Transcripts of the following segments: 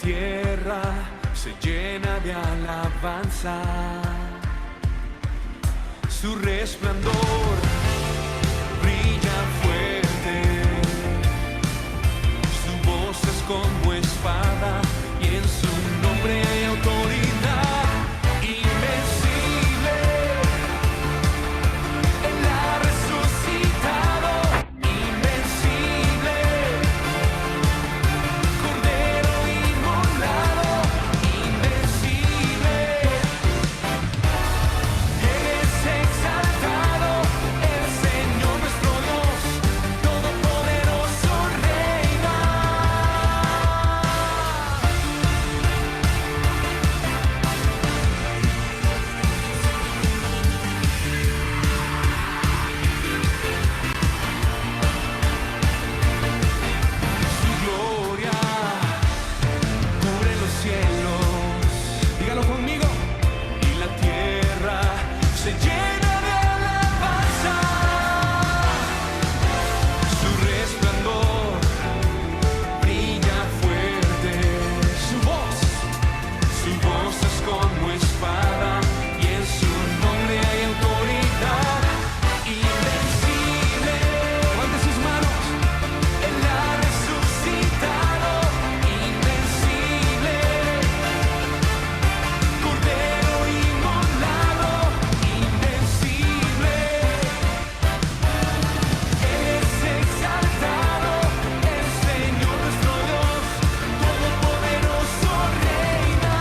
tierra se llena de alabanza. Su resplandor brilla fuerte, su voz es como espada y en su nombre hay autoridad invencible. Él ha resucitado, invencible, Cordero inmolado, invencible. Él es exaltado, el Señor nuestro Dios, todopoderoso reina. Su gloria cubre los cielos, dígalo conmigo, y la tierra se llena de alabanza. Su resplandor brilla fuerte, su voz es como espada y en su nombre hay autoridad invencible. Levante sus manos. Él ha resucitado, invencible, Cordero inmolado, invencible. Él es exaltado, el Señor nuestro Dios, todopoderoso reina.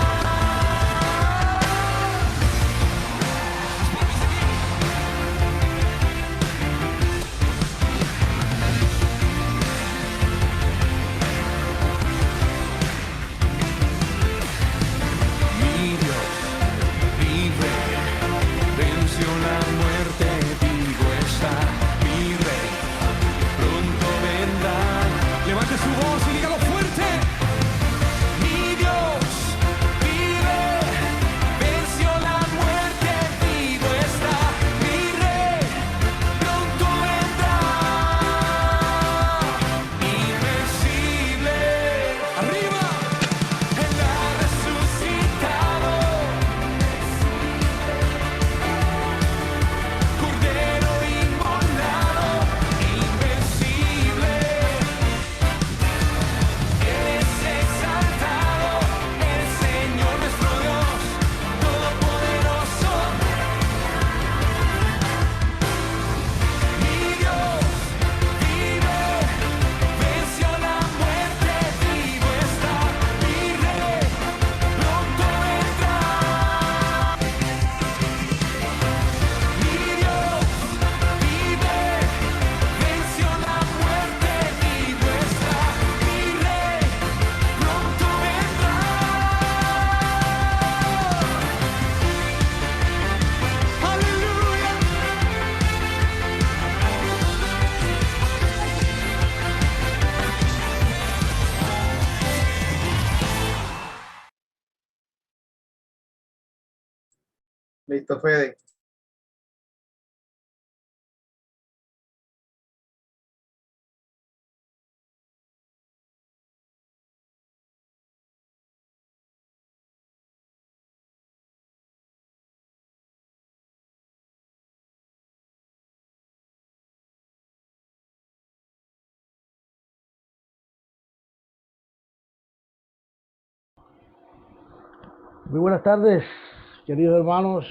Mi Dios vive, venció la muerte, vivo está. Mi Rey pronto vendrá. Levante su voz y dígalo fuerte. Mi Dios vive, venció la muerte, vivo está. Mi Rey pronto vendrá. Invencible, arriba. Él ha resucitado, Cordero inmolado, invencible. Él es exaltado, el Señor nuestro Dios, todopoderoso. Mi Dios vive, venció la muerte, vivo está. Mi Rey pronto vendrá. Mi Dios vive, venció la muerte, vivo está. Mi Rey pronto vendrá. Aleluya. Listo, Fede. Muy buenas tardes, queridos hermanos.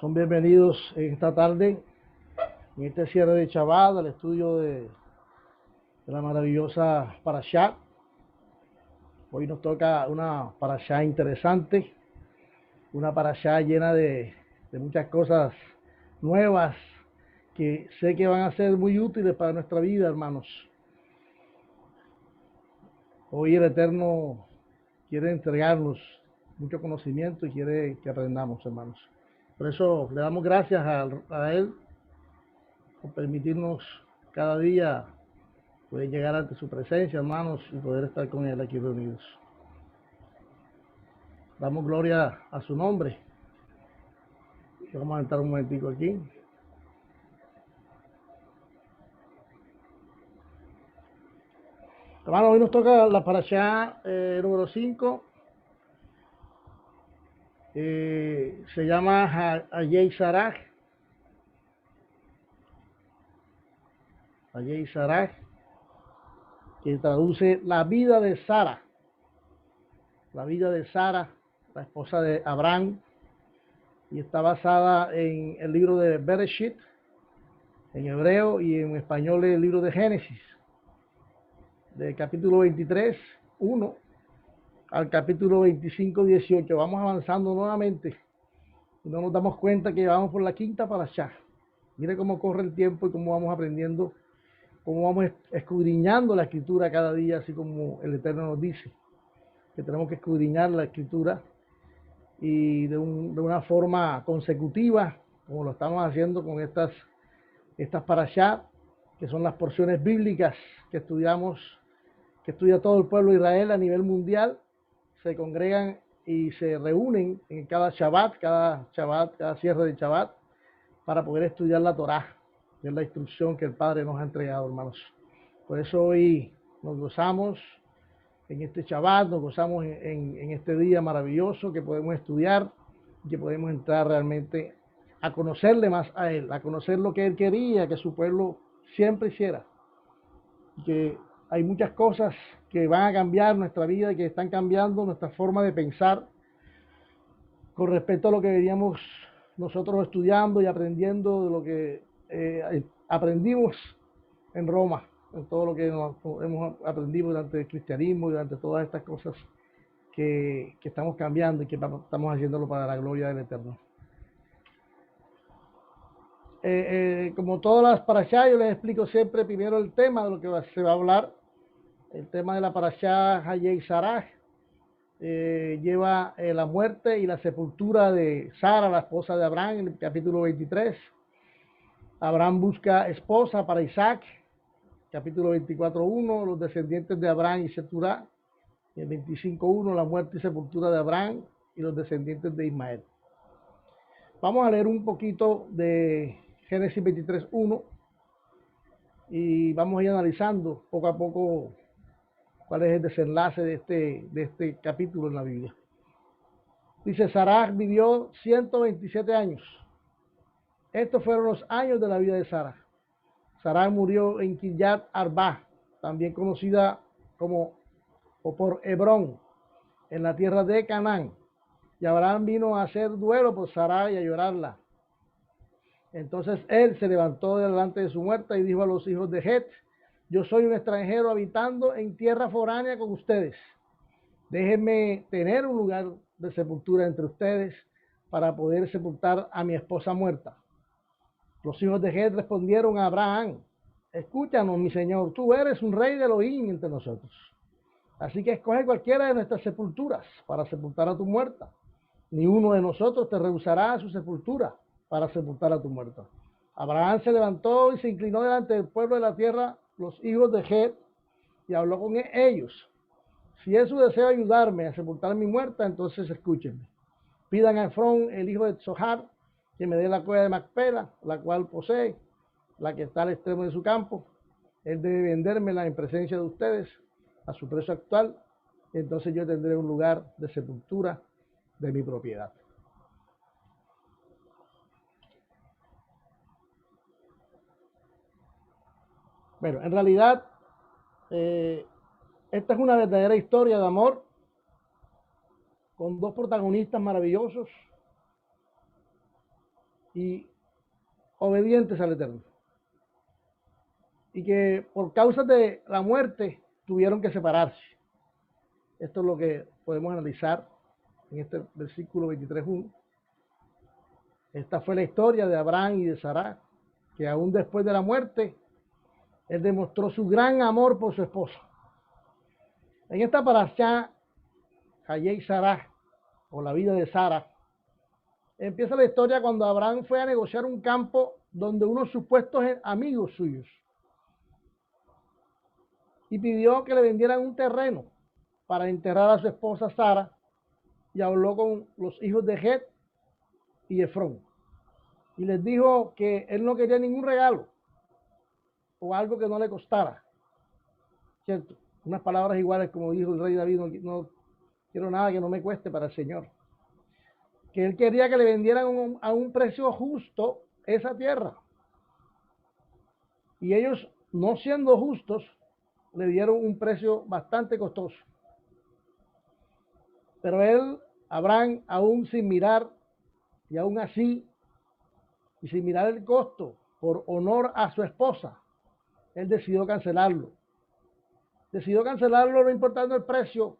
Son bienvenidos en esta tarde, en este cierre de Shabbat, al estudio de la maravillosa Parashá. Hoy nos toca una Parashá interesante, una Parashá llena de muchas cosas nuevas que sé que van a ser muy útiles para nuestra vida, hermanos. Hoy el Eterno quiere entregarnos mucho conocimiento y quiere que aprendamos, hermanos. Por eso le damos gracias a Él por permitirnos cada día poder llegar ante su presencia, hermanos, y poder estar con Él aquí reunidos. Damos gloria a su nombre. Y vamos a entrar un momentico aquí. Hermano, hoy nos toca la parashá número 5. Se llama Hayei Sarah. Hayei Sarah, que traduce la vida de Sara. La vida de Sara, la esposa de Abraham. Y está basada en el libro de Bereshit, en hebreo, y en español el libro de Génesis, del capítulo 23, 1 al capítulo 25, 18. Vamos avanzando nuevamente y no nos damos cuenta que vamos por la quinta parashá. Mire cómo corre el tiempo y cómo vamos aprendiendo, cómo vamos escudriñando la escritura cada día, así como el Eterno nos dice que tenemos que escudriñar la escritura y de una forma consecutiva, como lo estamos haciendo con estas parashá, que son las porciones bíblicas que estudiamos, que estudia todo el pueblo de Israel a nivel mundial. Se congregan y se reúnen en cada Shabbat, cada cierre de Shabbat, para poder estudiar la Torá, que es la instrucción que el Padre nos ha entregado, hermanos. Por eso hoy nos gozamos en este Shabbat, nos gozamos en este día maravilloso que podemos estudiar, que podemos entrar realmente a conocerle más a Él, a conocer lo que Él quería que su pueblo siempre hiciera. Que hay muchas cosas que van a cambiar nuestra vida y que están cambiando nuestra forma de pensar con respecto a lo que veníamos nosotros estudiando y aprendiendo de lo que aprendimos en Roma, en todo lo que hemos aprendido durante el cristianismo y durante todas estas cosas que estamos cambiando y que estamos haciéndolo para la gloria del Eterno. Como todas las parashá, yo les explico siempre primero el tema de lo que se va a hablar. El tema de la parashá Hayei Sarah lleva la muerte y la sepultura de Sara, la esposa de Abraham, en el capítulo 23. Abraham busca esposa para Isaac, capítulo 24:1, los descendientes de Abraham y Seturá. En el 25:1, la muerte y sepultura de Abraham y los descendientes de Ismael. Vamos a leer un poquito de Génesis 23:1 y vamos a ir analizando poco a poco cuál es el desenlace de este capítulo en la Biblia. Dice, Sarah vivió 127 años. Estos fueron los años de la vida de Sara. Sarah murió en Kiryat Arba, también conocida como o por Hebrón, en la tierra de Canaán. Y Abraham vino a hacer duelo por Sarah y a llorarla. Entonces él se levantó delante de su muerta y dijo a los hijos de Het, yo soy un extranjero habitando en tierra foránea con ustedes. Déjenme tener un lugar de sepultura entre ustedes para poder sepultar a mi esposa muerta. Los hijos de Het respondieron a Abraham, escúchanos, mi señor, tú eres un rey de Elohim entre nosotros. Así que escoge cualquiera de nuestras sepulturas para sepultar a tu muerta. Ni uno de nosotros te rehusará a su sepultura para sepultar a tu muerta. Abraham se levantó y se inclinó delante del pueblo de la tierra, los hijos de Het, y habló con ellos. Si es su deseo ayudarme a sepultar mi muerta, entonces escúchenme. Pidan a Efrón, el hijo de Zohar, que me dé la cueva de Macpela, la cual posee, la que está al extremo de su campo. Él debe vendérmela en presencia de ustedes a su precio actual, y entonces yo tendré un lugar de sepultura de mi propiedad. Bueno, en realidad, esta es una verdadera historia de amor con dos protagonistas maravillosos y obedientes al Eterno. Y que por causa de la muerte tuvieron que separarse. Esto es lo que podemos analizar en este versículo 23:1. Esta fue la historia de Abraham y de Sara, que aún después de la muerte, él demostró su gran amor por su esposa. En esta parashá, Hayei Sarah, o la vida de Sara, empieza la historia cuando Abraham fue a negociar un campo donde unos supuestos amigos suyos y pidió que le vendieran un terreno para enterrar a su esposa Sara, y habló con los hijos de Het y Efrón y les dijo que él no quería ningún regalo o algo que no le costara, ¿cierto? Unas palabras iguales, como dijo el rey David, no quiero nada que no me cueste para el Señor. Que él quería que le vendieran a un precio justo esa tierra. Y ellos, no siendo justos, le dieron un precio bastante costoso. Pero él, Abraham, aún sin mirar, y aún así, y sin mirar el costo, por honor a su esposa, él decidió cancelarlo. Decidió cancelarlo no importando el precio,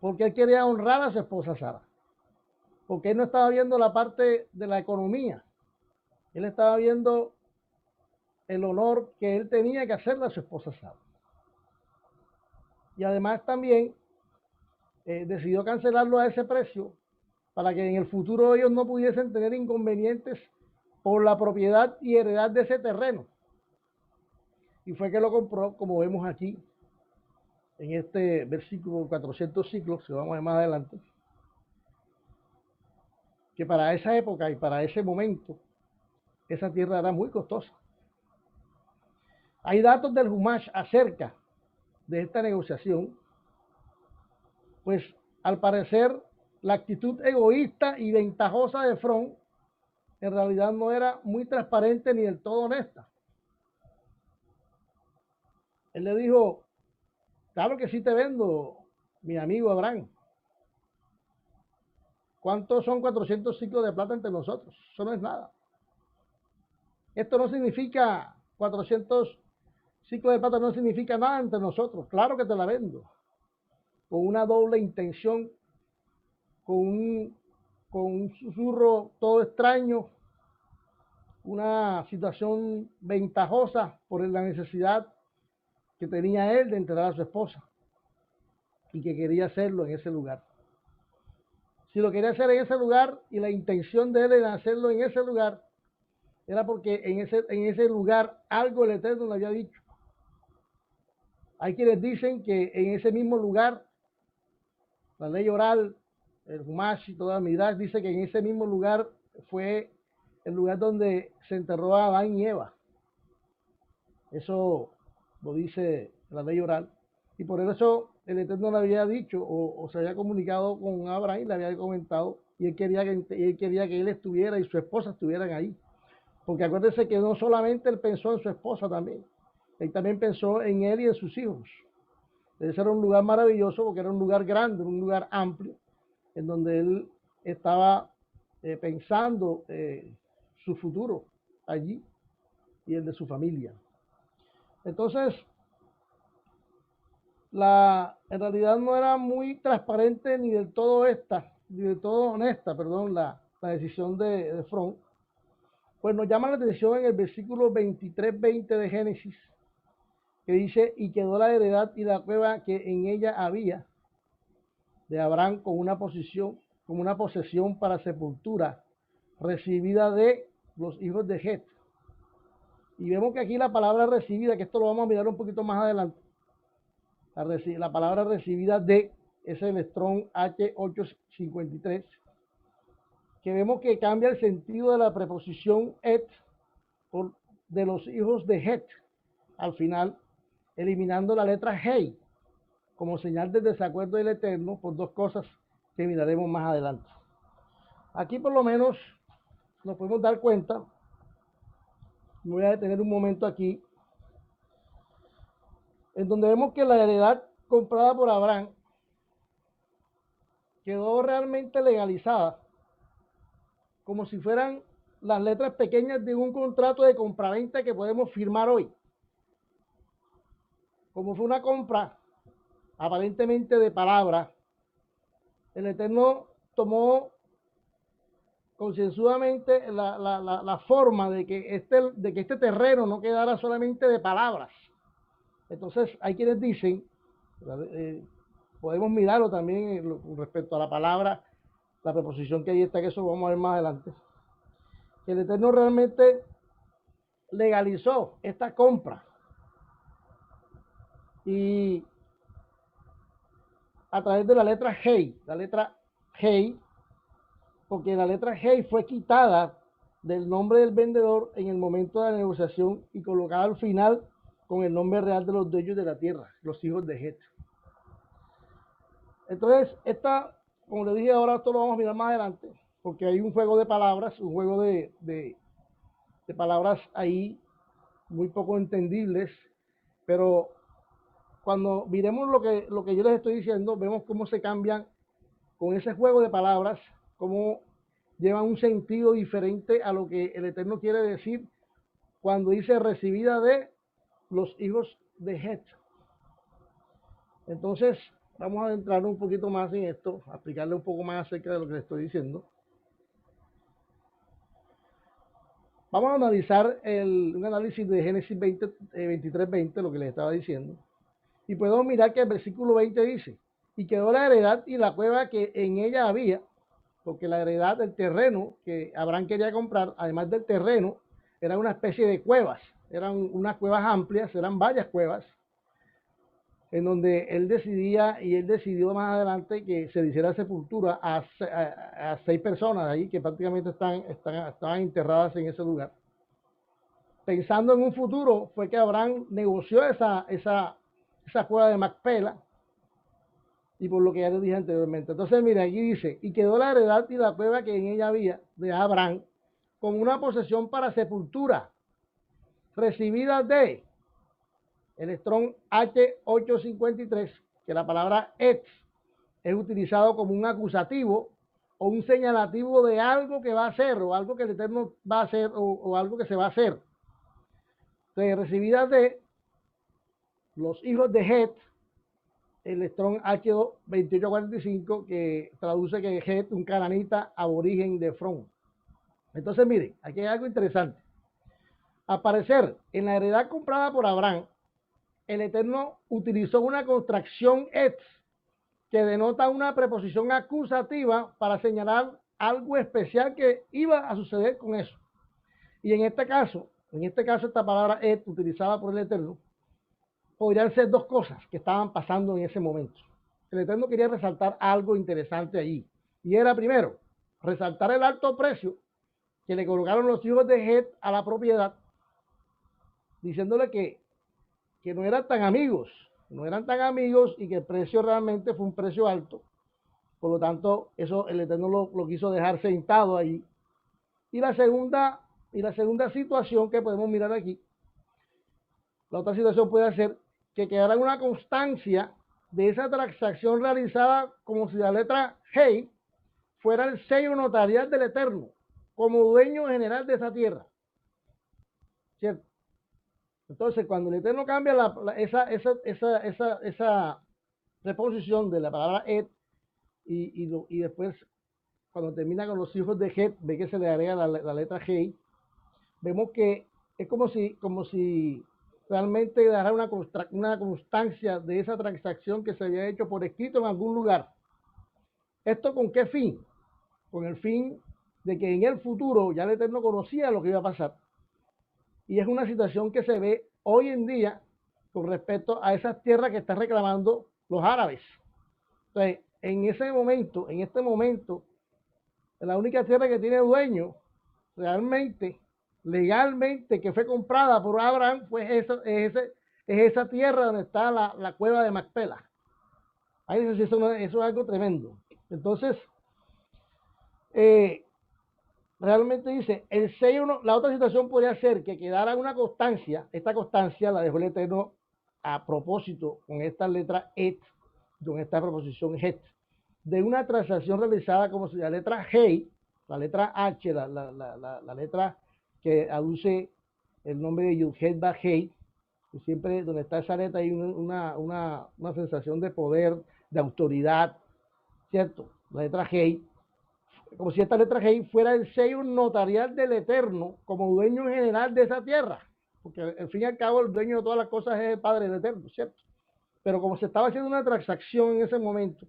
porque él quería honrar a su esposa Sara. Porque él no estaba viendo la parte de la economía. Él estaba viendo el honor que él tenía que hacerle a su esposa Sara. Y además también decidió cancelarlo a ese precio para que en el futuro ellos no pudiesen tener inconvenientes por la propiedad y heredad de ese terreno. Y fue que lo compró, como vemos aquí, en este versículo 400 ciclos, que vamos a ver más adelante, que para esa época y para ese momento, esa tierra era muy costosa. Hay datos del Humash acerca de esta negociación, pues al parecer la actitud egoísta y ventajosa de Efrón en realidad no era muy transparente ni del todo honesta. Él le dijo, claro que sí te vendo, mi amigo Abraham. ¿Cuántos son 400 ciclos de plata entre nosotros? Eso no es nada. Esto no significa 400 ciclos de plata, no significa nada entre nosotros. Claro que te la vendo. Con una doble intención, con un susurro todo extraño, una situación ventajosa por la necesidad que tenía él de enterrar a su esposa y que quería hacerlo en ese lugar. Si lo quería hacer en ese lugar y la intención de él era hacerlo en ese lugar, era porque en ese lugar algo el Eterno le había dicho. Hay quienes dicen que en ese mismo lugar, la ley oral, el Humash y toda la Midrash dice que en ese mismo lugar fue el lugar donde se enterró a Adán y Eva. Eso lo dice la ley oral. Y por eso el Eterno le había dicho o se había comunicado con Abraham y le había comentado y él quería que él estuviera y su esposa estuvieran ahí. Porque acuérdense que no solamente él pensó en su esposa también, él también pensó en él y en sus hijos. Ese era un lugar maravilloso porque era un lugar grande, un lugar amplio, en donde él estaba pensando su futuro allí y el de su familia. Entonces, en realidad no era muy transparente ni del todo honesta, la decisión de Efrón. Pues nos llama la atención en el versículo 23-20 de Génesis, que dice, y quedó la heredad y la cueva que en ella había de Abraham como una posesión para sepultura, recibida de los hijos de Het. Y vemos que aquí la palabra recibida, que esto lo vamos a mirar un poquito más adelante, la palabra recibida de es el Strong H853, que vemos que cambia el sentido de la preposición et de los hijos de Het al final, eliminando la letra Hei como señal de desacuerdo del Eterno por dos cosas que miraremos más adelante. Aquí por lo menos nos podemos dar cuenta, me voy a detener un momento aquí, en donde vemos que la heredad comprada por Abraham quedó realmente legalizada, como si fueran las letras pequeñas de un contrato de compraventa que podemos firmar hoy. Como fue una compra aparentemente de palabra, el Eterno tomó concienzudamente la forma de que este terreno no quedara solamente de palabras. Entonces hay quienes dicen, podemos mirarlo también respecto a la palabra, la preposición que ahí está, que eso lo vamos a ver más adelante, que el Eterno realmente legalizó esta compra y a través de la letra Hei, porque la letra Hei fue quitada del nombre del vendedor en el momento de la negociación y colocada al final con el nombre real de los dueños de la tierra, los hijos de Het. Entonces, como le dije ahora, esto lo vamos a mirar más adelante, porque hay un juego de palabras, un juego de palabras ahí muy poco entendibles, pero cuando miremos lo que yo les estoy diciendo, vemos cómo se cambian con ese juego de palabras, cómo llevan un sentido diferente a lo que el Eterno quiere decir cuando dice recibida de los hijos de Het. Entonces, vamos a entrar un poquito más en esto, a explicarle un poco más acerca de lo que le estoy diciendo. Vamos a analizar un análisis de Génesis 23:20, lo que les estaba diciendo. Y podemos mirar que el versículo 20 dice, y quedó la heredad y la cueva que en ella había, porque la heredad del terreno que Abraham quería comprar, además del terreno, era una especie de cuevas, eran unas cuevas amplias, eran varias cuevas, en donde él decidió más adelante que se le hiciera sepultura a 6 personas ahí que prácticamente estaban enterradas en ese lugar. Pensando en un futuro, fue que Abraham negoció esa cueva de Macpela, y por lo que ya les dije anteriormente. Entonces, mire, aquí dice, y quedó la heredad y la cueva que en ella había de Abraham como una posesión para sepultura, recibida de el Strong H853, que la palabra ex es utilizado como un acusativo o un señalativo de algo que va a hacer, o algo que el Eterno va a hacer, o algo que se va a hacer. Entonces, recibida de los hijos de Het, el Strong H2845, que traduce que Het, un cananita aborigen de Efrón. Entonces, miren, aquí hay algo interesante. Al parecer, en la heredad comprada por Abraham, el Eterno utilizó una contracción et que denota una preposición acusativa para señalar algo especial que iba a suceder con eso. Y en este caso, esta palabra et utilizada por el Eterno podrían ser dos cosas que estaban pasando en ese momento. El Eterno quería resaltar algo interesante allí. Y era, primero, resaltar el alto precio que le colocaron los hijos de Het a la propiedad, diciéndole que no eran tan amigos y que el precio realmente fue un precio alto. Por lo tanto, eso el Eterno lo quiso dejar sentado ahí. Y la segunda situación que podemos mirar aquí, la otra situación puede ser que quedara una constancia de esa transacción realizada como si la letra Hey fuera el sello notarial del Eterno, como dueño general de esa tierra. ¿Cierto? Entonces, cuando el Eterno cambia esa preposición de la palabra et y después, cuando termina con los hijos de Het, ve que se le agrega la letra G, vemos que es como si realmente dará una constancia de esa transacción que se había hecho por escrito en algún lugar. ¿Esto con qué fin? Con el fin de que en el futuro ya el Eterno conocía lo que iba a pasar. Y es una situación que se ve hoy en día con respecto a esas tierras que están reclamando los árabes. Entonces, en este momento, la única tierra que tiene dueño realmente, legalmente, que fue comprada por Abraham, es esa tierra donde está la cueva de Macpela. Ahí eso es algo tremendo. Entonces, realmente dice, el sello, la otra situación podría ser que quedara una constancia, esta constancia la dejó el Eterno a propósito con esta letra et, con esta preposición het, de una transacción realizada como si la letra G, la letra H, la letra que aduce el nombre de Yud-Het Ba-Hei, que siempre donde está esa letra hay una sensación de poder, de autoridad, ¿cierto? La letra G, como si esta letra G fuera el sello notarial del Eterno como dueño general de esa tierra, porque al fin y al cabo el dueño de todas las cosas es el Padre del Eterno, ¿cierto? Pero como se estaba haciendo una transacción en ese momento,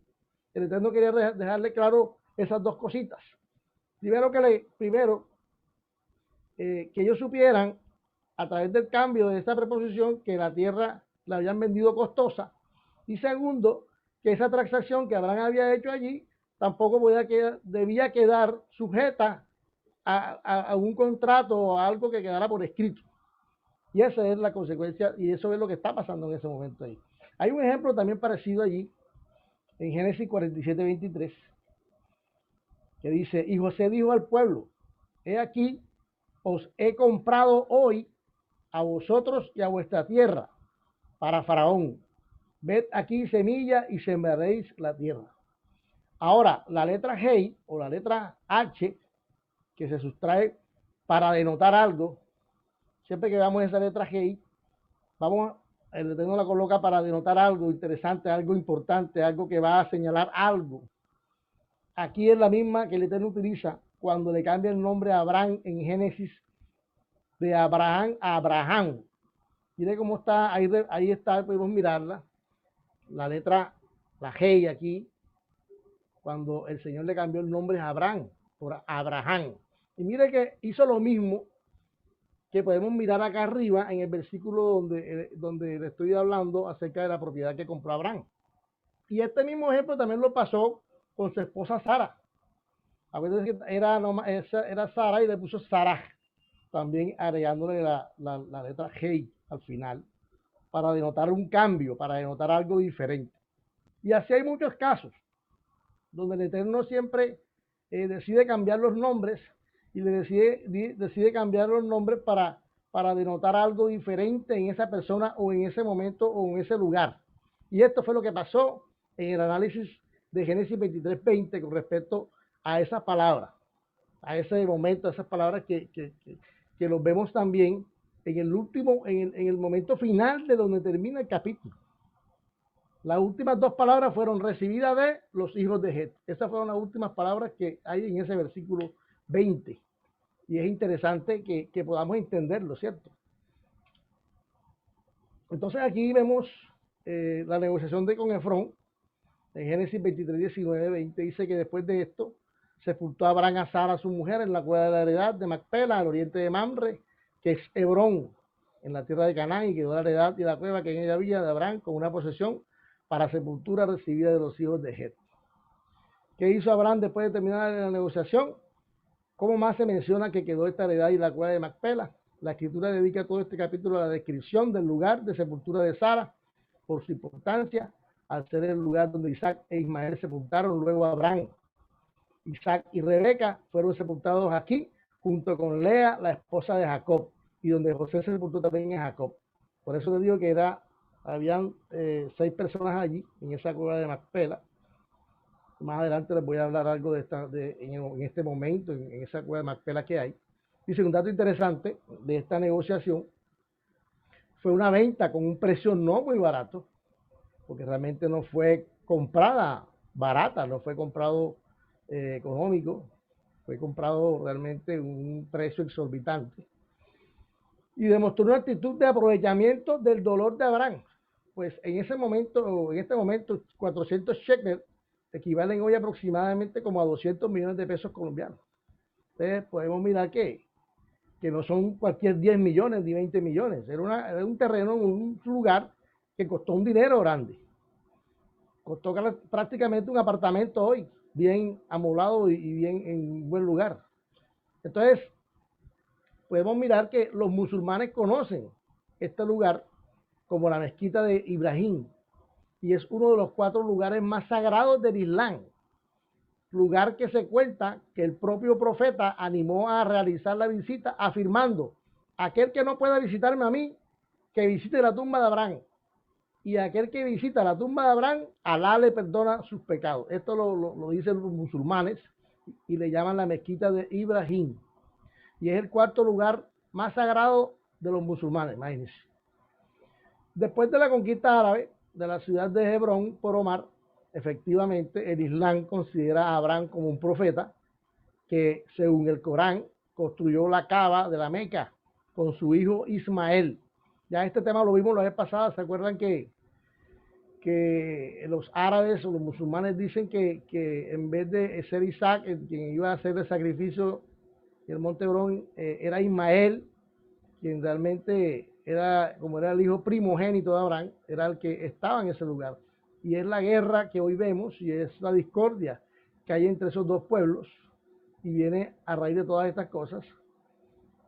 el Eterno quería dejarle claro esas dos cositas. Primero, que ellos supieran a través del cambio de esta preposición que la tierra la habían vendido costosa, y segundo, que esa transacción que Abraham había hecho allí tampoco debía quedar sujeta a un contrato o a algo que quedara por escrito. Y esa es la consecuencia, y eso es lo que está pasando en ese momento ahí. Hay un ejemplo también parecido allí, en Génesis 47:23, que dice, y José dijo al pueblo, he aquí, os he comprado hoy a vosotros y a vuestra tierra para Faraón. Ved aquí semilla y sembraréis la tierra. Ahora, la letra G o la letra H, que se sustrae para denotar algo, siempre que veamos esa letra G, vamos, el Eterno la coloca para denotar algo interesante, algo importante, algo que va a señalar algo. Aquí es la misma que el Eterno utiliza cuando le cambia el nombre a Abraham en Génesis, de Abraham a Abraham. Mire cómo está, ahí está, podemos mirarla, la letra, la G aquí, cuando el Señor le cambió el nombre a Abraham por Abraham. Y mire que hizo lo mismo que podemos mirar acá arriba en el versículo donde le estoy hablando acerca de la propiedad que compró Abraham. Y este mismo ejemplo también lo pasó con su esposa Sara. A veces era Sara y le puso Sarah, también agregándole la letra G al final, para denotar un cambio, para denotar algo diferente. Y así hay muchos casos, donde el Eterno siempre decide cambiar los nombres y le decide cambiar los nombres para denotar algo diferente en esa persona o en ese momento o en ese lugar. Y esto fue lo que pasó en el análisis de Génesis 23:20 con respecto a esa palabra, a ese momento, a esas palabras que los vemos también en el último, en el momento final de donde termina el capítulo. Las últimas dos palabras fueron recibidas de los hijos de Het. Esas fueron las últimas palabras que hay en ese versículo 20. Y es interesante que podamos entenderlo, ¿cierto? Entonces aquí vemos la negociación con Efrón. En Génesis 23:19-20 dice que después de esto sepultó a Abraham a Sara, su mujer, en la cueva de la heredad de Macpela, al oriente de Mamre, que es Hebrón, en la tierra de Canaán, y quedó la heredad y la cueva que en ella había de Abraham con una posesión para sepultura recibida de los hijos de Het. ¿Qué hizo Abraham después de terminar la negociación? ¿Cómo más se menciona que quedó esta heredad y la cueva de Macpela? La escritura dedica todo este capítulo a la descripción del lugar de sepultura de Sara, por su importancia, al ser el lugar donde Isaac e Ismael sepultaron luego a Abraham. Isaac y Rebeca fueron sepultados aquí, junto con Lea, la esposa de Jacob, y donde José se sepultó también a Jacob. Por eso le digo que habían 6 personas allí, en esa cueva de Macpela. Más adelante les voy a hablar algo en este momento, en esa cueva de Macpela que hay. Dice, un dato interesante de esta negociación fue una venta con un precio no muy barato, porque realmente no fue comprada barata, no fue comprado económico, fue comprado realmente un precio exorbitante. Y demostró una actitud de aprovechamiento del dolor de Abraham. Pues en este momento, 400 shekels equivalen hoy aproximadamente como a 200 millones de pesos colombianos. Entonces podemos mirar que no son cualquier 10 millones ni 20 millones. Era un terreno, un lugar que costó un dinero grande. Costó prácticamente un apartamento hoy, bien amoblado y bien en buen lugar. Entonces, podemos mirar que los musulmanes conocen este lugar como la mezquita de Ibrahim, y es uno de los 4 lugares más sagrados del Islam. Lugar que se cuenta que el propio profeta animó a realizar la visita afirmando, aquel que no pueda visitarme a mí, que visite la tumba de Abraham. Y aquel que visita la tumba de Abraham, Alá le perdona sus pecados. Esto lo dicen los musulmanes y le llaman la mezquita de Ibrahim. Y es el 4º lugar más sagrado de los musulmanes, imagínense. Después de la conquista árabe de la ciudad de Hebrón por Omar, efectivamente el Islam considera a Abraham como un profeta que, según el Corán, construyó la Kaaba de la Meca con su hijo Ismael. Ya este tema lo vimos la vez pasada. ¿Se acuerdan que los árabes o los musulmanes dicen que en vez de ser Isaac quien iba a hacer el sacrificio en el monte Hebrón, era Ismael, quien realmente como era el hijo primogénito de Abraham, era el que estaba en ese lugar? Y es la guerra que hoy vemos y es la discordia que hay entre esos dos pueblos, y viene a raíz de todas estas cosas.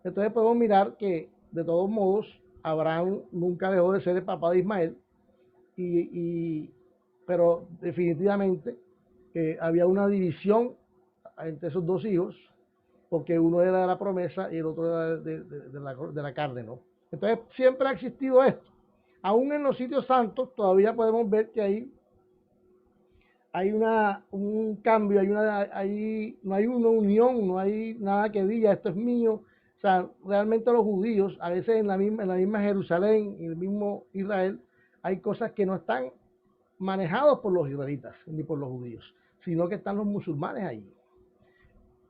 Entonces podemos mirar que de todos modos Abraham nunca dejó de ser el papá de Ismael, pero definitivamente había una división entre esos dos hijos, porque uno era de la promesa y el otro era de la carne, ¿no? Entonces siempre ha existido esto. Aún en los sitios santos todavía podemos ver que hay un cambio, no hay una unión, no hay nada que diga esto es mío. O sea, realmente los judíos, a veces en la misma Jerusalén, en el mismo Israel, hay cosas que no están manejados por los israelitas ni por los judíos, sino que están los musulmanes ahí.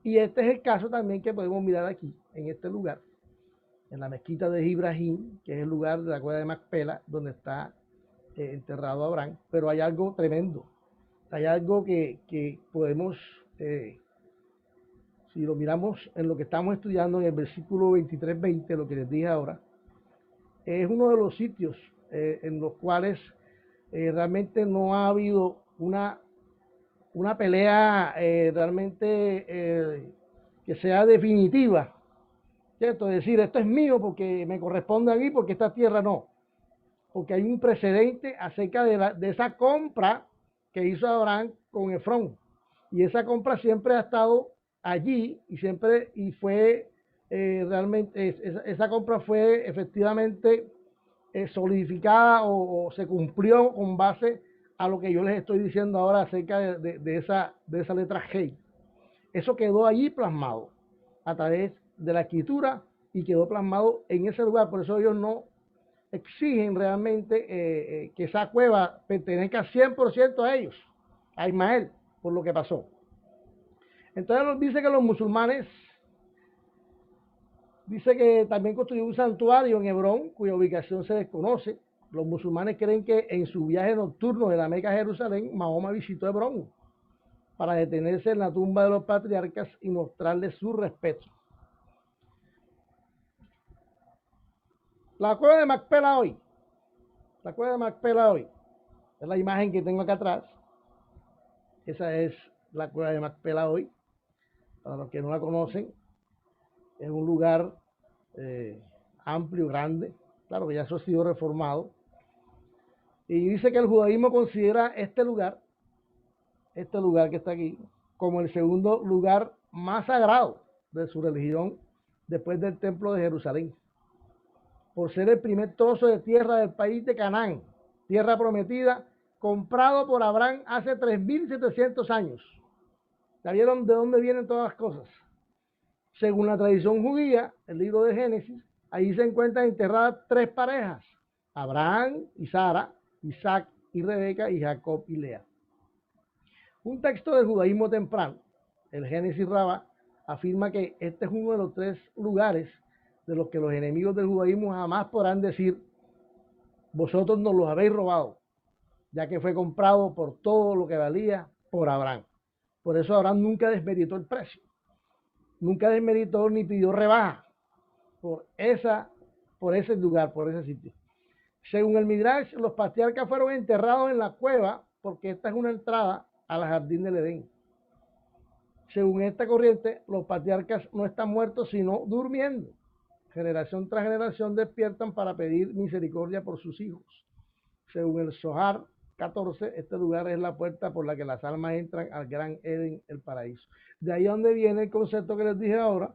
Y este es el caso también que podemos mirar aquí, en este lugar, en la mezquita de Ibrahim, que es el lugar de la cueva de Macpela, donde está enterrado Abraham. Pero hay algo tremendo, hay algo que podemos, si lo miramos en lo que estamos estudiando en el versículo 23-20, lo que les dije ahora, es uno de los sitios en los cuales realmente no ha habido una pelea realmente que sea definitiva, ¿cierto? Es decir, esto es mío porque me corresponde a mí, porque esta tierra no. Porque hay un precedente acerca de esa compra que hizo Abraham con Efrón. Y esa compra siempre ha estado allí y fue realmente, esa compra fue efectivamente solidificada o se cumplió con base a lo que yo les estoy diciendo ahora acerca de esa letra G. Eso quedó allí plasmado a través de la escritura y quedó plasmado en ese lugar. Por eso ellos no exigen realmente que esa cueva pertenezca 100% a ellos, a Ismael, por lo que pasó. Entonces nos dice que los musulmanes, dice que también construyó un santuario en Hebrón, cuya ubicación se desconoce. Los musulmanes creen que en su viaje nocturno de la Meca a Jerusalén, Mahoma visitó Hebrón para detenerse en la tumba de los patriarcas y mostrarles su respeto. La cueva de Macpela hoy, es la imagen que tengo acá atrás. Esa es la cueva de Macpela hoy. Para los que no la conocen, es un lugar amplio, grande. Claro que ya eso ha sido reformado. Y dice que el judaísmo considera este lugar que está aquí, como el segundo lugar más sagrado de su religión después del templo de Jerusalén, por ser el primer trozo de tierra del país de Canaán, tierra prometida, comprado por Abraham hace 3.700 años. ¿Ya vieron de dónde vienen todas las cosas? Según la tradición judía, el libro de Génesis, ahí se encuentran enterradas tres parejas: Abraham y Sara, Isaac y Rebeca, y Jacob y Lea. Un texto del judaísmo temprano, el Génesis Rabá, afirma que este es uno de los tres lugares de los que los enemigos del judaísmo jamás podrán decir: vosotros nos los habéis robado, ya que fue comprado por todo lo que valía por Abraham. Por eso Abraham nunca desmeritó el precio, nunca desmeritó ni pidió rebaja por ese lugar, por ese sitio. Según el Midrash, los patriarcas fueron enterrados en la cueva porque esta es una entrada al jardín del Edén. Según esta corriente, los patriarcas no están muertos sino durmiendo. Generación tras generación despiertan para pedir misericordia por sus hijos. Según el Zohar 14, este lugar es la puerta por la que las almas entran al gran Edén, el paraíso. De ahí donde viene el concepto que les dije ahora,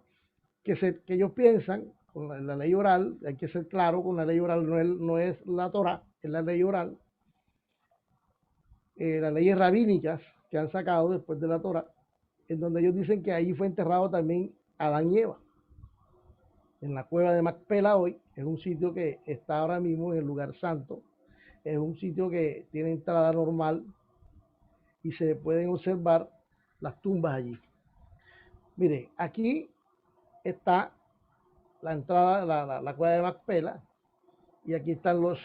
que ellos piensan con la ley oral. Hay que ser claro, con la ley oral no es la Torah, es la ley oral. Las leyes rabínicas que han sacado después de la Torah, en donde ellos dicen que ahí fue enterrado también Adán y Eva. En la cueva de Macpela hoy, es un sitio que está ahora mismo en el lugar santo, es un sitio que tiene entrada normal y se pueden observar las tumbas allí. Mire, aquí está la entrada, la cueva de Macpela, y aquí están los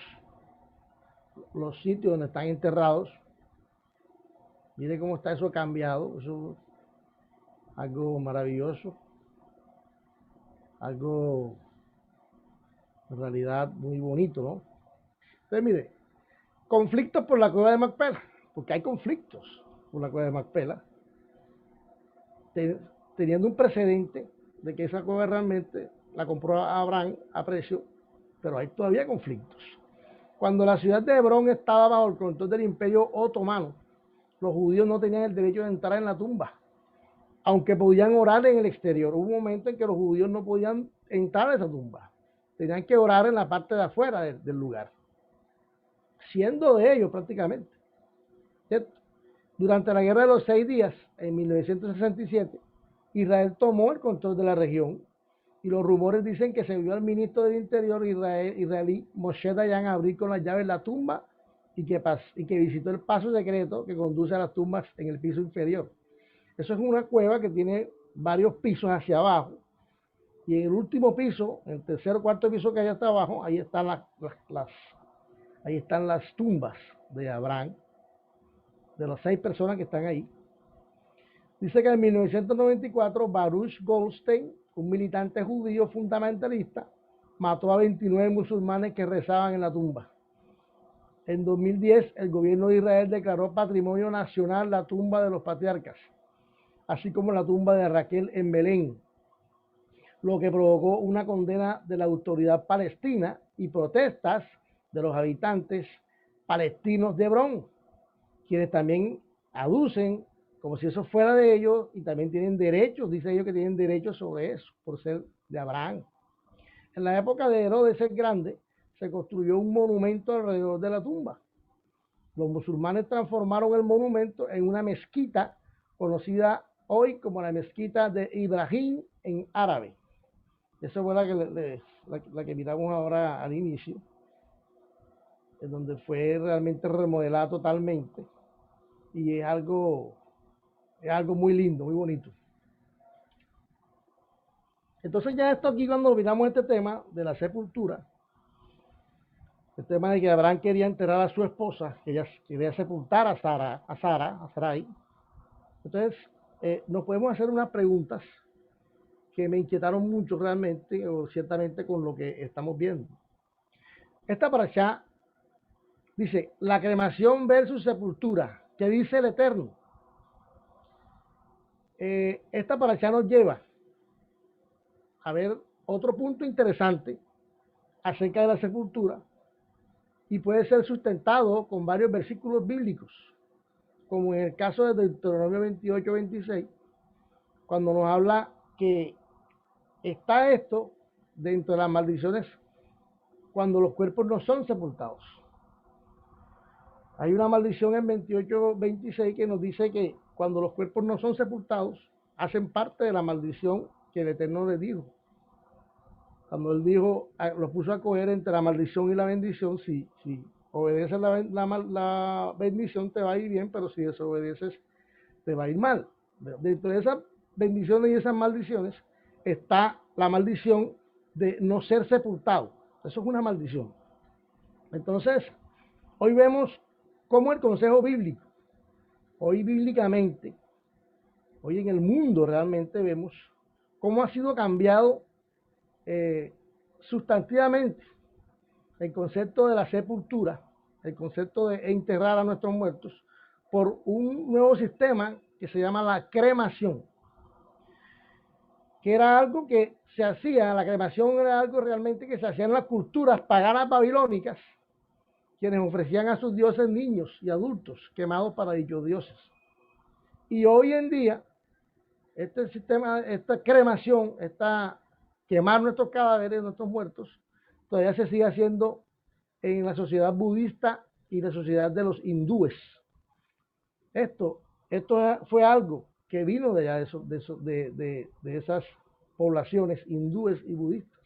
sitios donde están enterrados. Mire cómo está eso cambiado, eso es algo maravilloso, algo en realidad muy bonito, ¿no? Entonces, mire, conflictos por la cueva de Macpela, porque hay conflictos por la cueva de Macpela, teniendo un precedente de que esa cueva realmente la compró Abraham a precio, pero hay todavía conflictos. Cuando la ciudad de Hebrón estaba bajo el control del Imperio Otomano, los judíos no tenían el derecho de entrar en la tumba, aunque podían orar en el exterior. Hubo un momento en que los judíos no podían entrar a esa tumba, tenían que orar en la parte de afuera del lugar, siendo de ellos prácticamente, ¿cierto? Durante la Guerra de los 6 días, en 1967, Israel tomó el control de la región y los rumores dicen que se vio al ministro del Interior israelí Moshe Dayan abrir con las llaves la tumba y que visitó el paso secreto que conduce a las tumbas en el piso inferior. Eso es una cueva que tiene varios pisos hacia abajo y en el último piso, el tercer o cuarto piso que hay hasta abajo, ahí están ahí están las tumbas de Abraham, de las 6 personas que están ahí. Dice que en 1994 Baruch Goldstein, un militante judío fundamentalista, mató a 29 musulmanes que rezaban en la tumba. En 2010, el gobierno de Israel declaró patrimonio nacional la tumba de los patriarcas, así como la tumba de Raquel en Belén, lo que provocó una condena de la autoridad palestina y protestas de los habitantes palestinos de Hebrón, quienes también aducen como si eso fuera de ellos y también tienen derechos, dice ellos que tienen derechos sobre eso, por ser de Abraham. En la época de Herodes el Grande, se construyó un monumento alrededor de la tumba. Los musulmanes transformaron el monumento en una mezquita conocida hoy como la mezquita de Ibrahim en árabe. Esa fue la que miramos ahora al inicio, en donde fue realmente remodelada totalmente y es algo muy lindo, muy bonito. Entonces ya esto aquí cuando miramos este tema de la sepultura, el tema de que Abraham quería enterrar a su esposa, que ella quería sepultar a Sarai, entonces nos podemos hacer unas preguntas que me inquietaron mucho realmente, o ciertamente con lo que estamos viendo. Esta parashá dice, la cremación versus sepultura, ¿qué dice el Eterno? Esta parashá nos lleva a ver otro punto interesante acerca de la sepultura y puede ser sustentado con varios versículos bíblicos, como en el caso de Deuteronomio 28-26, cuando nos habla que está esto dentro de las maldiciones cuando los cuerpos no son sepultados. Hay una maldición en 28-26 que nos dice que cuando los cuerpos no son sepultados, hacen parte de la maldición que el Eterno les dijo. Cuando él dijo, los puso a coger entre la maldición y la bendición, si obedeces la bendición te va a ir bien, pero si desobedeces te va a ir mal. Dentro de esas bendiciones y esas maldiciones está la maldición de no ser sepultado. Eso es una maldición. Entonces, hoy vemos cómo el consejo bíblico, hoy bíblicamente, hoy en el mundo realmente vemos cómo ha sido cambiado sustantivamente el concepto de la sepultura, el concepto de enterrar a nuestros muertos, por un nuevo sistema que se llama la cremación, que era algo que se hacía, la cremación era algo realmente que se hacía en las culturas paganas babilónicas, quienes ofrecían a sus dioses niños y adultos quemados para dichos dioses. Y hoy en día, este sistema, esta cremación, quemar nuestros cadáveres, nuestros muertos, todavía se sigue haciendo en la sociedad budista y la sociedad de los hindúes. Esto fue algo que vino de allá, de esas poblaciones hindúes y budistas.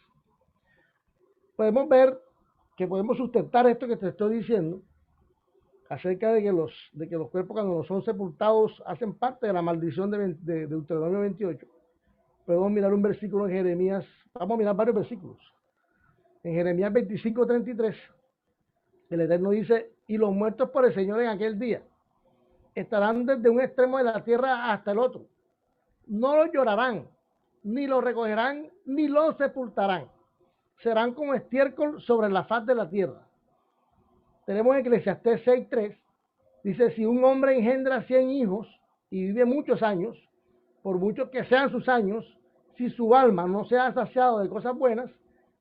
Podemos ver que podemos sustentar esto que te estoy diciendo acerca de que los cuerpos cuando no son sepultados hacen parte de la maldición de Deuteronomio 28. Podemos mirar un versículo en Jeremías, vamos a mirar varios versículos. En Jeremías 25:33, el Eterno dice, y los muertos por el Señor en aquel día estarán desde un extremo de la tierra hasta el otro. No los llorarán, ni los recogerán, ni los sepultarán. Serán como estiércol sobre la faz de la tierra. Tenemos Eclesiastés 6:3, dice, si un hombre engendra 100 hijos y vive muchos años, por muchos que sean sus años, si su alma no se ha saciado de cosas buenas,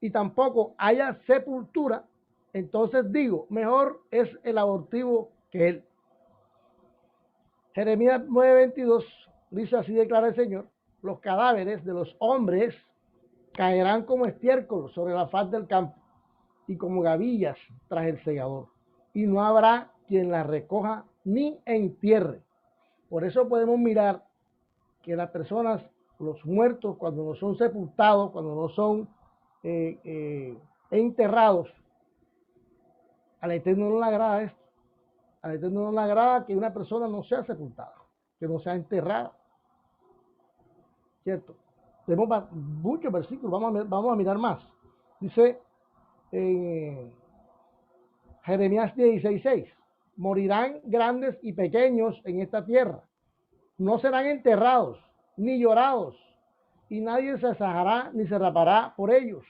y tampoco haya sepultura, entonces digo, mejor es el abortivo que él. Jeremías 9:22 dice: así declara el Señor, los cadáveres de los hombres caerán como estiércol sobre la faz del campo y como gavillas tras el segador, y no habrá quien las recoja ni entierre. Por eso podemos mirar que las personas, los muertos, cuando no son sepultados, cuando no son enterrados, al Eterno no le agrada esto. Al Eterno no le agrada que una persona no sea sepultada, que no sea enterrada. ¿Cierto? Tenemos muchos versículos, vamos a mirar más. Dice en Jeremías 16:6, morirán grandes y pequeños en esta tierra, no serán enterrados ni llorados, y nadie se asajará ni se rapará por ellos.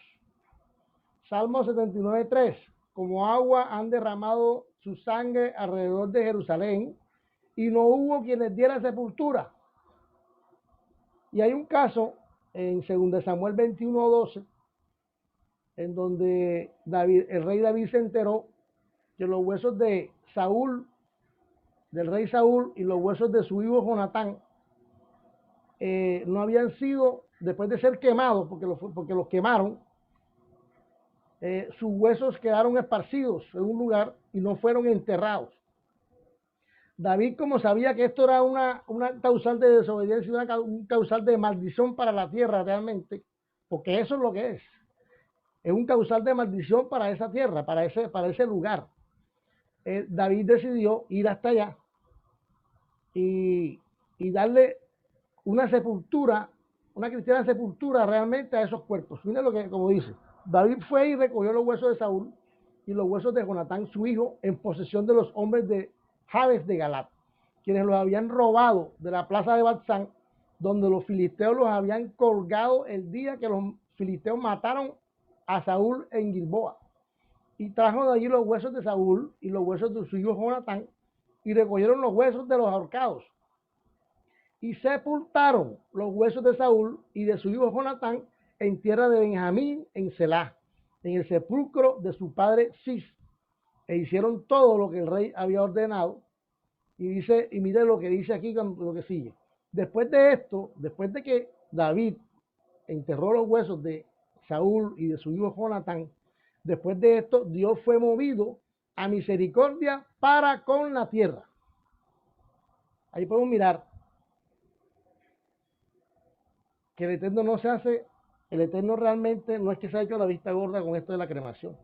Salmo 79:3, como agua han derramado su sangre alrededor de Jerusalén, y no hubo quien les diera sepultura. Y hay un caso en 2 Samuel 21:12, en donde el rey David se enteró que los huesos de Saúl, del rey Saúl, y los huesos de su hijo Jonatán no habían sido, después de ser quemados, porque los quemaron, sus huesos quedaron esparcidos en un lugar y no fueron enterrados. David, como sabía que esto era una causal de desobediencia, un causal de maldición para la tierra realmente, porque eso es lo que es un causal de maldición para esa tierra, para ese lugar. David decidió ir hasta allá y darle una sepultura, una cristiana sepultura realmente a esos cuerpos. Miren lo que, como dice, David fue y recogió los huesos de Saúl y los huesos de Jonatán, su hijo, en posesión de los hombres de Jabes de Galat, quienes los habían robado de la plaza de Batsán, donde los filisteos los habían colgado el día que los filisteos mataron a Saúl en Gilboa. Y trajo de allí los huesos de Saúl y los huesos de su hijo Jonatán, y recogieron los huesos de los ahorcados. Y sepultaron los huesos de Saúl y de su hijo Jonatán en tierra de Benjamín, en Selá, en el sepulcro de su padre Cis. E hicieron todo lo que el rey había ordenado. Y dice, y mire lo que dice aquí, lo que sigue. Después de esto, después de que David enterró los huesos de Saúl y de su hijo Jonatán, después de esto, Dios fue movido a misericordia para con la tierra. Ahí podemos mirar que el Eterno no se hace, el Eterno realmente no es que se ha hecho la vista gorda con esto de la cremación,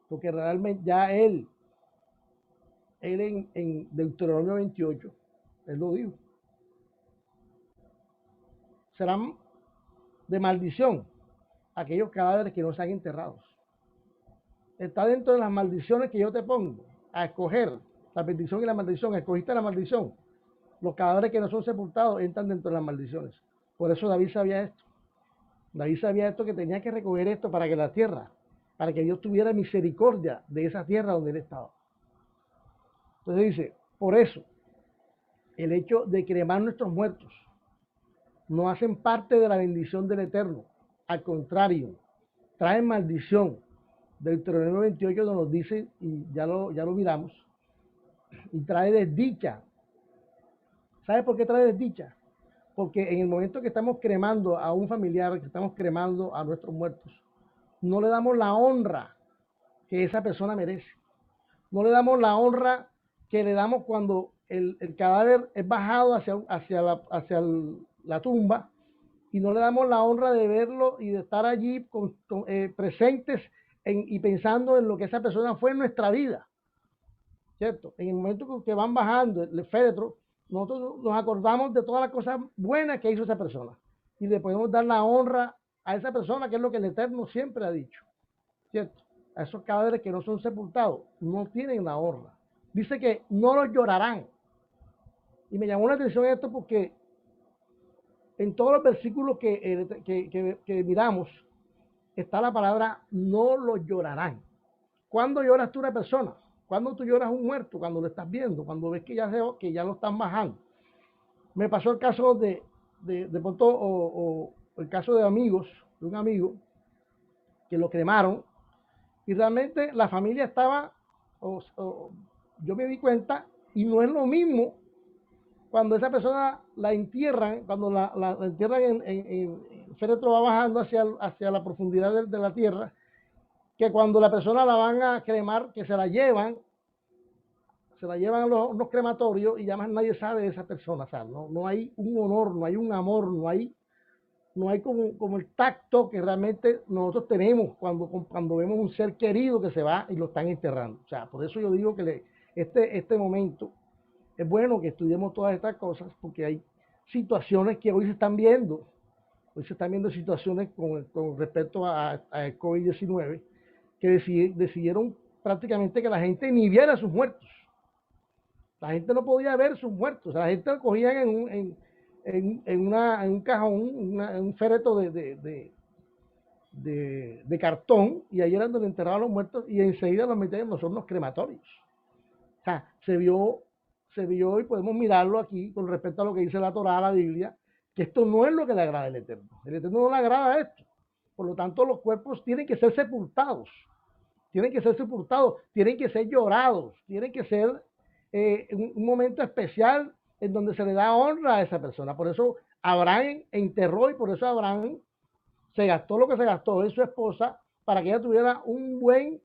porque realmente ya él en Deuteronomio 28, él lo dijo, serán de maldición aquellos cadáveres que no sean enterrados. Está dentro de las maldiciones que yo te pongo a escoger, la bendición y la maldición. Escogiste la maldición, los cadáveres que no son sepultados entran dentro de las maldiciones. Por eso David sabía esto. David sabía esto, que tenía que recoger esto para que la tierra, para que Dios tuviera misericordia de esa tierra donde él estaba. Entonces dice, por eso, el hecho de cremar nuestros muertos no hacen parte de la bendición del Eterno. Al contrario, traen maldición. Deuteronomio 28 nos dice, y ya lo miramos, y trae desdicha. ¿Sabe por qué trae desdicha? Porque en el momento que estamos cremando a un familiar, que estamos cremando a nuestros muertos, no le damos la honra que esa persona merece. No le damos la honra que le damos cuando el cadáver es bajado hacia la tumba, y no le damos la honra de verlo y de estar allí presentes y pensando en lo que esa persona fue en nuestra vida. ¿Cierto? En el momento que van bajando el féretro, nosotros nos acordamos de todas las cosas buenas que hizo esa persona y le podemos dar la honra a esa persona, que es lo que el Eterno siempre ha dicho. ¿Cierto? A esos cadáveres que no son sepultados no tienen la honra. Dice que no los llorarán. Y me llamó la atención esto porque en todos los versículos que miramos está la palabra no los llorarán. ¿Cuándo lloras tú una persona? ¿Cuándo tú lloras un muerto? Cuando lo estás viendo, cuando ves que ya lo están bajando. Me pasó el caso de pronto, o el caso de amigos, de un amigo, que lo cremaron, y realmente la familia estaba, yo me di cuenta, y no es lo mismo cuando esa persona la entierran, cuando la entierran el féretro va bajando hacia la profundidad de la tierra, que cuando la persona la van a cremar, que se la llevan a unos crematorios y ya más nadie sabe de esa persona, ¿sabes? No hay un honor, no hay un amor, no hay como el tacto que realmente nosotros tenemos cuando vemos un ser querido que se va y lo están enterrando. O sea, por eso yo digo que este momento es bueno que estudiemos todas estas cosas, porque hay situaciones que hoy se están viendo. Hoy se están viendo situaciones con respecto a COVID-19 que decidieron prácticamente que la gente ni viera sus muertos. La gente no podía ver sus muertos. O sea, la gente lo cogían en un cajón, un féretro de cartón, y ahí era donde enterraban los muertos y enseguida los metían en los hornos crematorios. O sea, se vio y podemos mirarlo aquí con respecto a lo que dice la Torá, la Biblia, que esto no es lo que le agrada al Eterno. El Eterno no le agrada esto. Por lo tanto, los cuerpos tienen que ser sepultados. Tienen que ser llorados, tienen que ser un momento especial en donde se le da honra a esa persona. Por eso Abraham enterró, y por eso Abraham se gastó lo que se gastó en su esposa para que ella tuviera un buen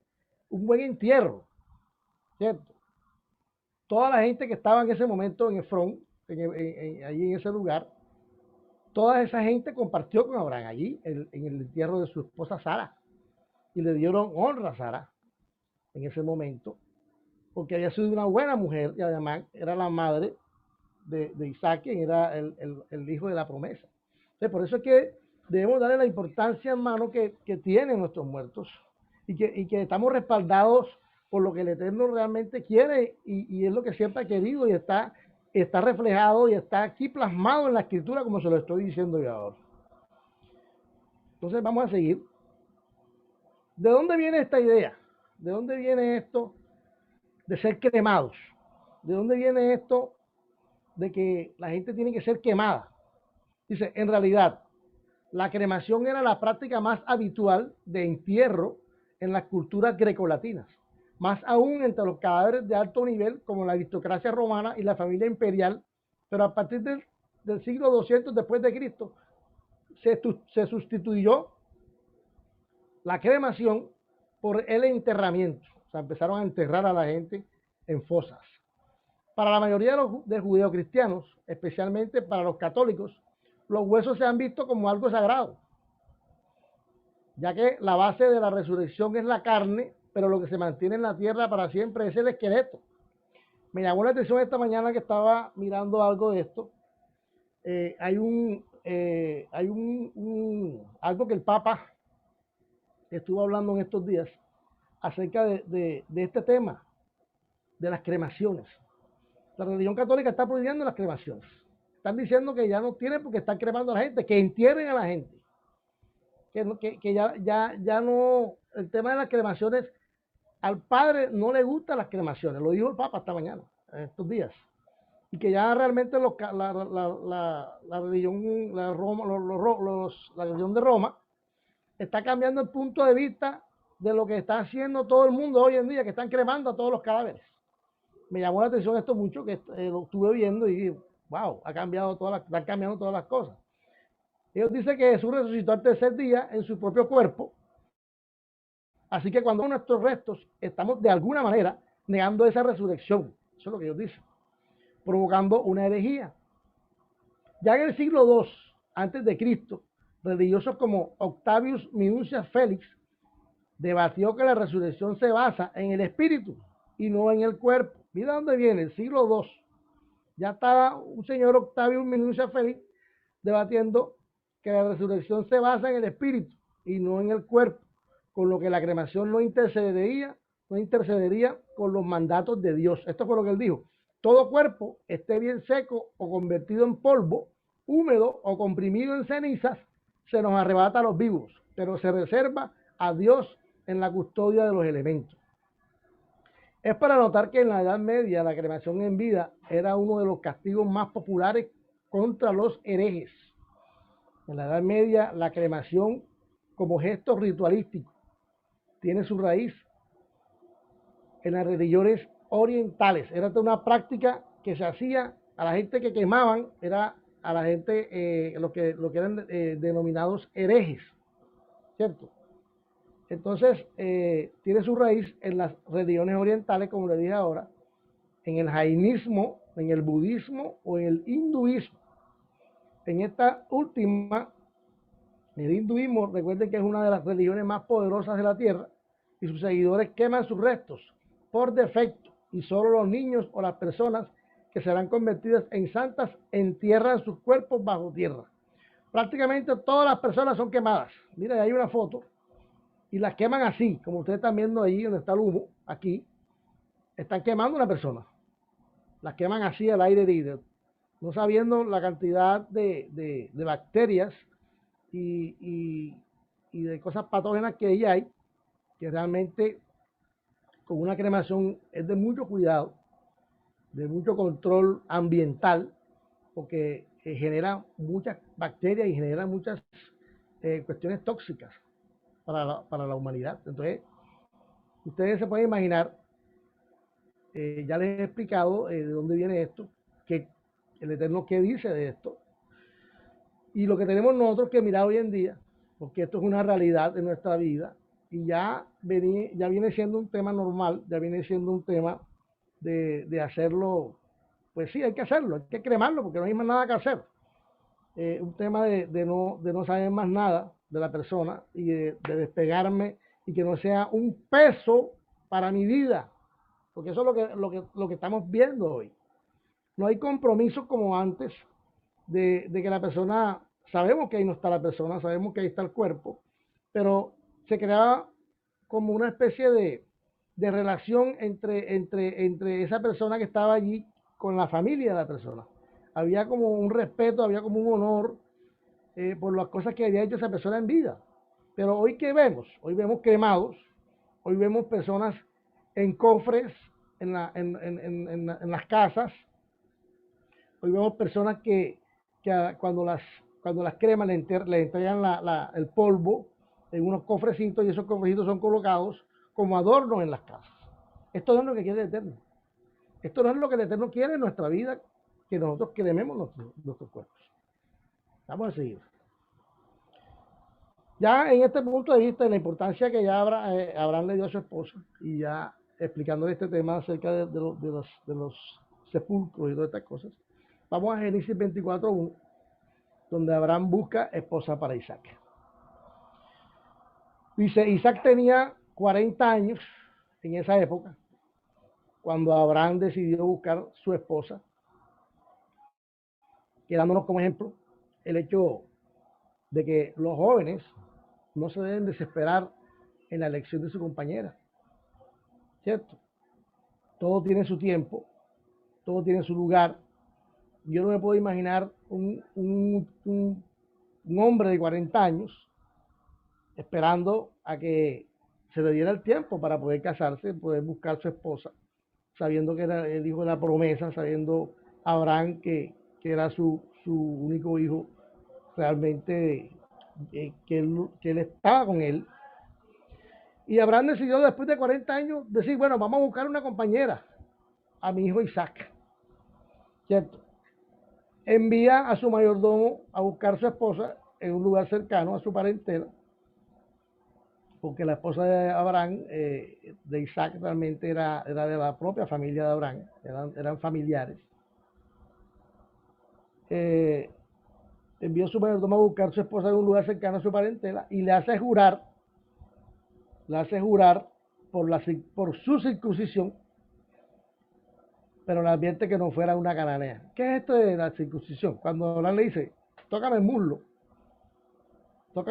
entierro, ¿cierto? Toda la gente que estaba en ese momento en Efrón, allí en ese lugar, toda esa gente compartió con Abraham allí en el entierro de su esposa Sara, y le dieron honra a Sara en ese momento, porque había sido una buena mujer y además era la madre de Isaac, quien era el hijo de la promesa. Entonces, por eso es que debemos darle la importancia, hermano, que tienen nuestros muertos, y que estamos respaldados por lo que el Eterno realmente quiere, y es lo que siempre ha querido, y está reflejado y está aquí plasmado en la Escritura, como se lo estoy diciendo yo ahora. Entonces vamos a seguir. ¿De dónde viene esta idea? ¿De dónde viene esto de ser cremados? ¿De dónde viene esto de que la gente tiene que ser quemada? Dice, en realidad, la cremación era la práctica más habitual de entierro en las culturas grecolatinas, más aún entre los cadáveres de alto nivel como la aristocracia romana y la familia imperial, pero a partir del siglo 200 después de Cristo se sustituyó la cremación por el enterramiento. O sea, empezaron a enterrar a la gente en fosas. Para la mayoría de judeocristianos, especialmente para los católicos, los huesos se han visto como algo sagrado, ya que la base de la resurrección es la carne, pero lo que se mantiene en la tierra para siempre es el esqueleto. Me llamó la atención esta mañana que estaba mirando algo de esto. Hay algo que el Papa estuvo hablando en estos días acerca de este tema, de las cremaciones. La religión católica está prohibiendo las cremaciones. Están diciendo que ya no tienen por qué estar cremando a la gente, que entierren a la gente. Que ya no, el tema de las cremaciones, al Padre no le gustan las cremaciones, lo dijo el Papa esta mañana, en estos días. Y que ya realmente la religión, la religión de Roma está cambiando el punto de vista de lo que está haciendo todo el mundo hoy en día, que están cremando a todos los cadáveres. Me llamó la atención esto mucho, que lo estuve viendo y wow, están cambiando todas las cosas. Ellos dicen que Jesús resucitó al tercer día en su propio cuerpo, así que cuando nuestros restos estamos de alguna manera negando esa resurrección. Eso es lo que ellos dicen, provocando una herejía. Ya en el siglo II antes de Cristo, religiosos como Octavius Minucius Félix debatió que la resurrección se basa en el espíritu y no en el cuerpo. Mira dónde viene, el siglo II. Ya estaba un señor Octavius Minucius Félix debatiendo que la resurrección se basa en el espíritu y no en el cuerpo, con lo que la cremación no intercedería con los mandatos de Dios. Esto fue lo que él dijo. Todo cuerpo, esté bien seco o convertido en polvo, húmedo o comprimido en cenizas, se nos arrebata a los vivos, pero se reserva a Dios en la custodia de los elementos. Es para notar que en la Edad Media la cremación en vida era uno de los castigos más populares contra los herejes. En la Edad Media la cremación como gesto ritualístico tiene su raíz en las religiones orientales. Era una práctica que se hacía a la gente que quemaban, era a la gente, lo que eran denominados herejes, ¿cierto? Entonces, tiene su raíz en las religiones orientales, como le dije ahora, en el jainismo, en el budismo o en el hinduismo. En esta última, el hinduismo, recuerden que es una de las religiones más poderosas de la tierra y sus seguidores queman sus restos por defecto y solo los niños o las personas que serán convertidas en santas entierran sus cuerpos bajo tierra. Prácticamente todas las personas son quemadas. Mira, hay una foto y las queman así, como ustedes están viendo ahí donde está el humo, aquí, están quemando una persona. Las queman así al aire libre, no sabiendo la cantidad de bacterias y de cosas patógenas que ahí hay, que realmente con una cremación es de mucho cuidado, de mucho control ambiental, porque genera muchas bacterias y genera muchas cuestiones tóxicas para la humanidad. Entonces, ustedes se pueden imaginar, ya les he explicado de dónde viene esto, que el Eterno qué dice de esto, y lo que tenemos nosotros que mirar hoy en día, porque esto es una realidad de nuestra vida, y ya viene siendo un tema normal, ya viene siendo un tema de hacerlo, pues sí, hay que hacerlo, hay que cremarlo, porque no hay más nada que hacer. Un tema de no saber más nada de la persona y de despegarme y que no sea un peso para mi vida, porque eso es lo que estamos viendo hoy. No hay compromiso como antes de que la persona, sabemos que ahí no está la persona, sabemos que ahí está el cuerpo, pero se creaba como una especie de relación entre esa persona que estaba allí con la familia de la persona. Había como un respeto, había como un honor por las cosas que había hecho esa persona en vida. Pero hoy, ¿qué vemos? Hoy vemos quemados, hoy vemos personas en cofres en las casas, hoy vemos personas que cuando las creman le entregan el polvo en unos cofrecitos y esos cofrecitos son colocados como adornos en las casas. Esto no es lo que quiere el Eterno. Esto no es lo que el Eterno quiere en nuestra vida, que nosotros quememos nuestros cuerpos. Vamos a seguir. Ya en este punto de vista, la importancia que ya Abraham le dio a su esposa, y ya explicándole este tema acerca de los sepulcros y todas estas cosas, vamos a Génesis 24:1, donde Abraham busca esposa para Isaac. Dice, Isaac tenía 40 años en esa época, cuando Abraham decidió buscar su esposa, quedándonos como ejemplo el hecho de que los jóvenes no se deben desesperar en la elección de su compañera, ¿cierto? Todo tiene su tiempo, todo tiene su lugar. Yo no me puedo imaginar un hombre de 40 años esperando a que se le diera el tiempo para poder casarse, poder buscar su esposa, sabiendo que era el hijo de la promesa, sabiendo Abraham que era su único hijo, realmente que él estaba con él. Y Abraham decidió después de 40 años decir, bueno, vamos a buscar una compañera a mi hijo Isaac, ¿cierto? Envía a su mayordomo a buscar su esposa en un lugar cercano a su parentela, porque la esposa de Abraham, de Isaac, realmente era de la propia familia de Abraham, eran familiares. Envió a su mayordomo a buscar su esposa en un lugar cercano a su parentela y le hace jurar por su circuncisión, pero le advierte que no fuera una cananea. ¿Qué es esto de la circuncisión? Cuando Abraham le dice, toca el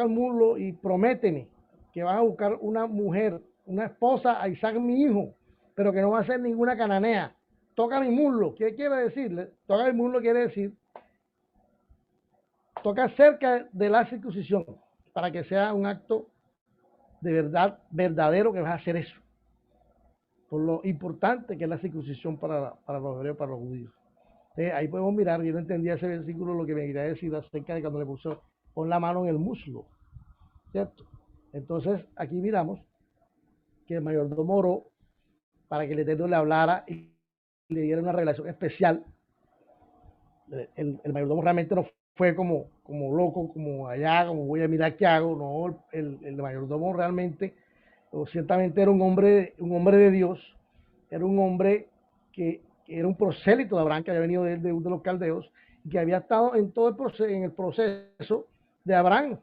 muslo y prométeme que vas a buscar una mujer, una esposa a Isaac mi hijo, pero que no va a ser ninguna cananea. Toca mi muslo. ¿Qué quiere decirle? Toca el muslo quiere decir toca cerca de la circuncisión para que sea un acto de verdad verdadero que vas a hacer eso. Por lo importante que es la circuncisión para los hebreos, para los judíos. Ahí podemos mirar, yo no entendía ese versículo, lo que me quería decir acerca de cuando le puso, pon la mano en el muslo, ¿cierto? Entonces, aquí miramos que el mayordomo oró para que el Eterno le hablara y le diera una revelación especial. El mayordomo realmente no fue como loco, como allá, como voy a mirar qué hago. No, el mayordomo realmente, o ciertamente era un hombre de Dios, era un hombre que era un prosélito de Abraham, que había venido de los caldeos, y que había estado en todo el proceso de Abraham.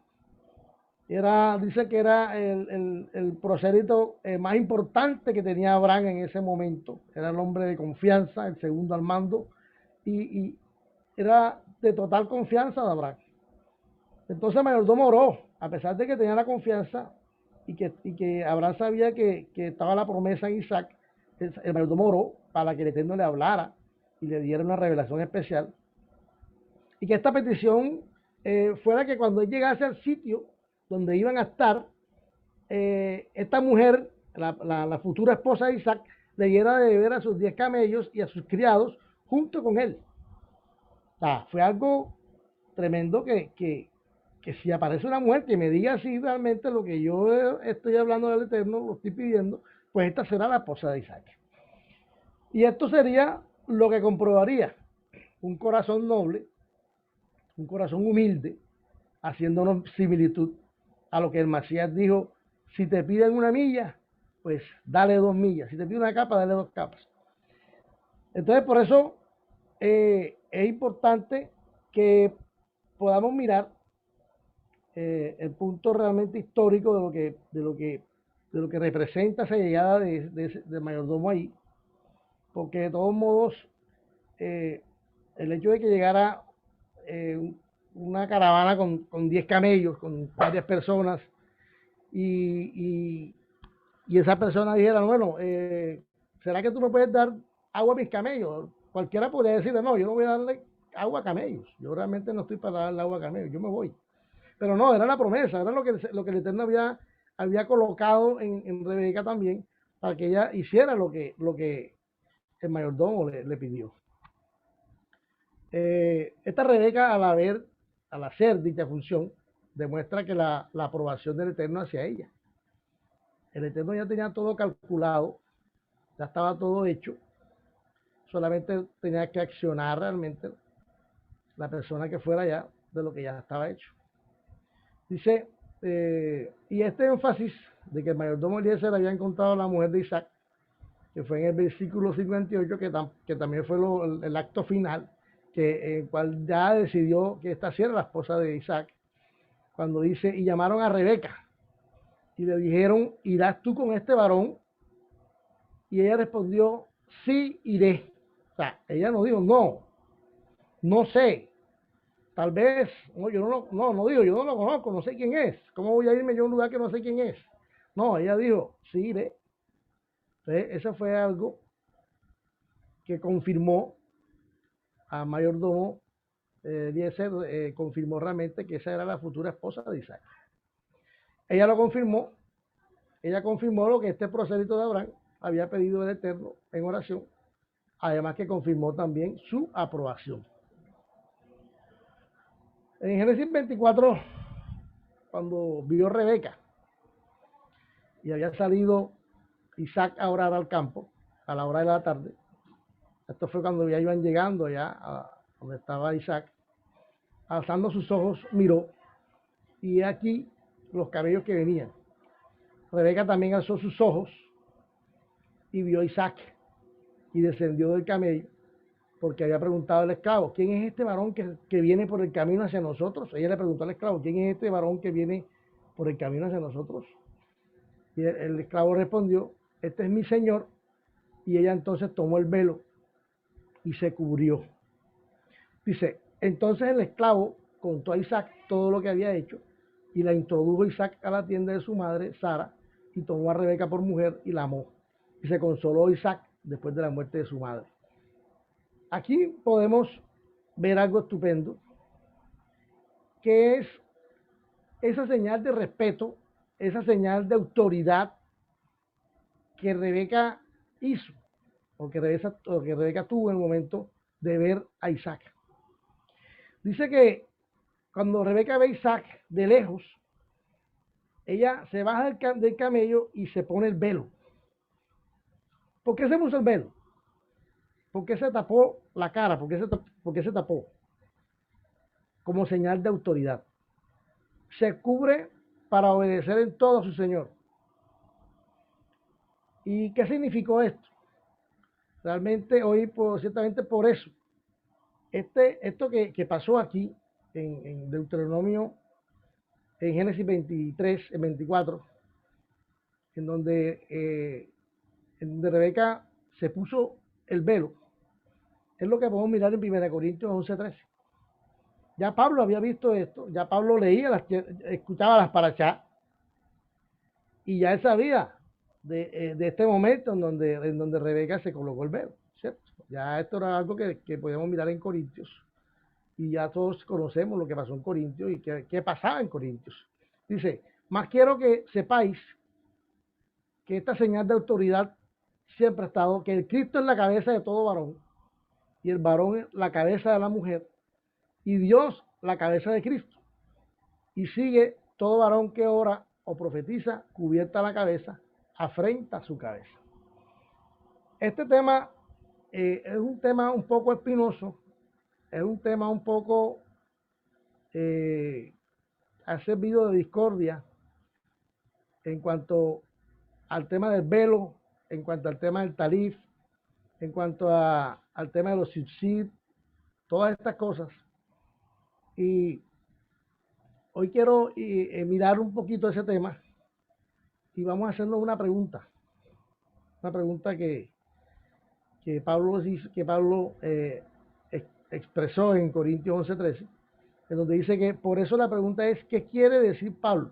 Dice que era el prosélito más importante que tenía Abraham en ese momento. Era el hombre de confianza, el segundo al mando, y era de total confianza de Abraham. Entonces el mayordomo oró, a pesar de que tenía la confianza y que Abraham sabía que estaba la promesa en Isaac. El mayordomo oró para que el Eterno le hablara y le diera una revelación especial. Y que esta petición fuera que cuando él llegase al sitio donde iban a estar, esta mujer, la futura esposa de Isaac, le diera de beber a sus 10 camellos y a sus criados junto con él. O sea, fue algo tremendo que si aparece una mujer que me diga así realmente lo que yo estoy hablando del Eterno, lo estoy pidiendo, pues esta será la esposa de Isaac. Y esto sería lo que comprobaría un corazón noble, un corazón humilde, haciéndonos similitud a lo que el Mesías dijo: si te piden una milla, pues dale 2 millas, si te piden una capa, dale 2 capas. Entonces, por eso es importante que podamos mirar el punto realmente histórico de lo que representa esa llegada de mayordomo ahí, porque de todos modos el hecho de que llegara una caravana con 10 camellos, con varias personas, y esa persona dijera: bueno, ¿será que tú me puedes dar agua a mis camellos? Cualquiera podría decirle: no, yo no voy a darle agua a camellos, yo realmente no estoy para darle agua a camellos, yo me voy. Pero no, era la promesa, era lo que el Eterno había colocado en Rebeca también, para que ella hiciera lo que el mayordomo le pidió. Esta Rebeca, al hacer dicha función, demuestra que la aprobación del Eterno hacia ella. El Eterno ya tenía todo calculado, ya estaba todo hecho, solamente tenía que accionar realmente la persona que fuera ya de lo que ya estaba hecho. Dice, y este énfasis de que el mayordomo Eliezer había encontrado a la mujer de Isaac, que fue en el versículo 58, que también fue el acto final, el cual ya decidió que esta sí era la esposa de Isaac, cuando dice: y llamaron a Rebeca y le dijeron: ¿irás tú con este varón? Y ella respondió: sí, iré. O sea, ella no dijo: no sé, tal vez, no, yo no digo, yo no lo conozco, no sé quién es. ¿Cómo voy a irme yo a un lugar que no sé quién es? No, ella dijo: sí, iré. Entonces, eso fue algo que confirmó a mayordomo Eliezer, confirmó realmente que esa era la futura esposa de Isaac. Ella lo confirmó, ella confirmó lo que este prosélito de Abraham había pedido del Eterno en oración, además que confirmó también su aprobación. En Génesis 24, cuando vio Rebeca y había salido Isaac a orar al campo a la hora de la tarde, esto fue cuando ya iban llegando ya a donde estaba Isaac, alzando sus ojos miró, y aquí los cabellos que venían. Rebeca también alzó sus ojos y vio a Isaac, y descendió del camello, porque había preguntado al esclavo: ¿quién es este varón que viene por el camino hacia nosotros? Ella le preguntó al esclavo: ¿quién es este varón que viene por el camino hacia nosotros? Y el esclavo respondió: este es mi señor. Y ella entonces tomó el velo y se cubrió. Dice, entonces el esclavo contó a Isaac todo lo que había hecho, y la introdujo Isaac a la tienda de su madre, Sara, y tomó a Rebeca por mujer y la amó. Y se consoló Isaac después de la muerte de su madre. Aquí podemos ver algo estupendo, que es esa señal de respeto, esa señal de autoridad que Rebeca hizo, o que Rebeca tuvo en el momento de ver a Isaac. Dice que cuando Rebeca ve a Isaac de lejos, ella se baja del camello y se pone el velo. ¿Por qué se puso el velo? ¿Por qué se tapó la cara? ¿Por qué se tapó? Como señal de autoridad. Se cubre para obedecer en todo a su Señor. ¿Y qué significó esto? Realmente hoy, ciertamente por eso, esto que pasó aquí en Deuteronomio, en Génesis 23, en 24, en donde Rebeca se puso el velo, es lo que podemos mirar en 1 Corintios 11:13. Ya Pablo había visto esto, ya Pablo escuchaba las parachás, y ya él sabía de este momento en donde Rebeca se colocó el velo, ¿cierto? Ya esto era algo que podemos mirar en Corintios, y ya todos conocemos lo que pasó en Corintios y qué pasaba en Corintios. Dice, más quiero que sepáis que esta señal de autoridad siempre ha estado, que el Cristo es la cabeza de todo varón, y el varón es la cabeza de la mujer, y Dios la cabeza de Cristo. Y sigue, todo varón que ora o profetiza, cubierta la cabeza, afrenta su cabeza. Este tema es un tema un poco espinoso, es un tema un poco ha servido de discordia en cuanto al tema del velo, en cuanto al tema del talif, en cuanto al tema de los tzitzit, todas estas cosas. Y hoy quiero mirar un poquito ese tema y vamos a hacernos una pregunta que Pablo expresó en Corintios 11:13, en donde dice que por eso la pregunta es, ¿qué quiere decir Pablo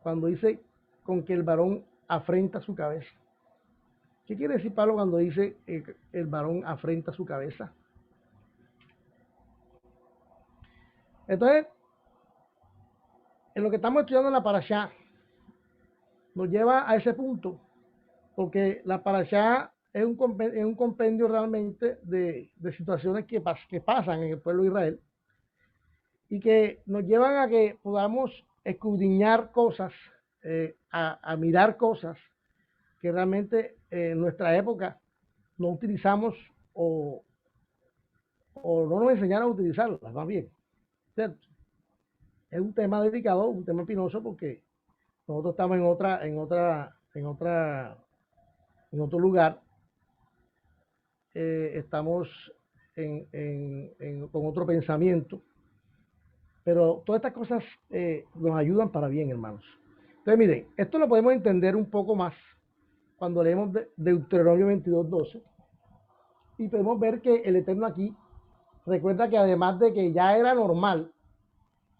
cuando dice con que el varón afrenta su cabeza? ¿Qué quiere decir Pablo cuando dice el varón afrenta su cabeza? Entonces, en lo que estamos estudiando en la parashá, nos lleva a ese punto, porque la parashá es un compendio realmente de situaciones que pasan en el pueblo de Israel y que nos llevan a que podamos escudriñar cosas, a mirar cosas que realmente en nuestra época no utilizamos o no nos enseñaron a utilizarlas, más bien, ¿cierto? Es un tema delicado, un tema espinoso, porque nosotros estamos en otro lugar, estamos con otro pensamiento, pero todas estas cosas nos ayudan para bien, hermanos. Entonces, miren, esto lo podemos entender un poco más cuando leemos Deuteronomio 22:12, y podemos ver que el Eterno aquí recuerda que además de que ya era normal,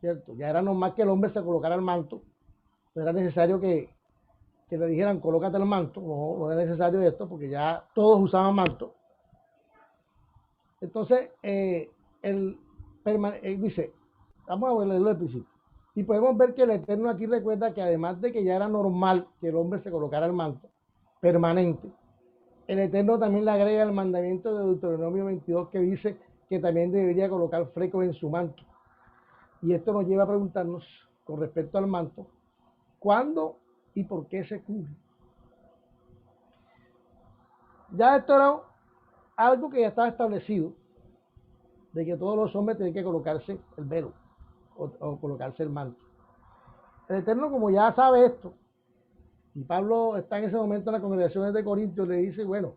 ¿cierto? Ya era normal que el hombre se colocara el manto, no era necesario que le dijeran colócate el manto, no era necesario esto, porque ya todos usaban manto. Entonces, él dice, vamos a leerlo al principio, y podemos ver que el Eterno aquí recuerda que además de que ya era normal que el hombre se colocara el manto permanente, el Eterno también le agrega el mandamiento de Deuteronomio 22 que dice que también debería colocar flecos en su manto. Y esto nos lleva a preguntarnos con respecto al manto, ¿cuándo y por qué se cubre? Ya esto era algo que ya estaba establecido, de que todos los hombres tienen que colocarse el velo o colocarse el manto. El Eterno, como ya sabe esto, y Pablo está en ese momento en las congregaciones de Corintios, le dice, bueno,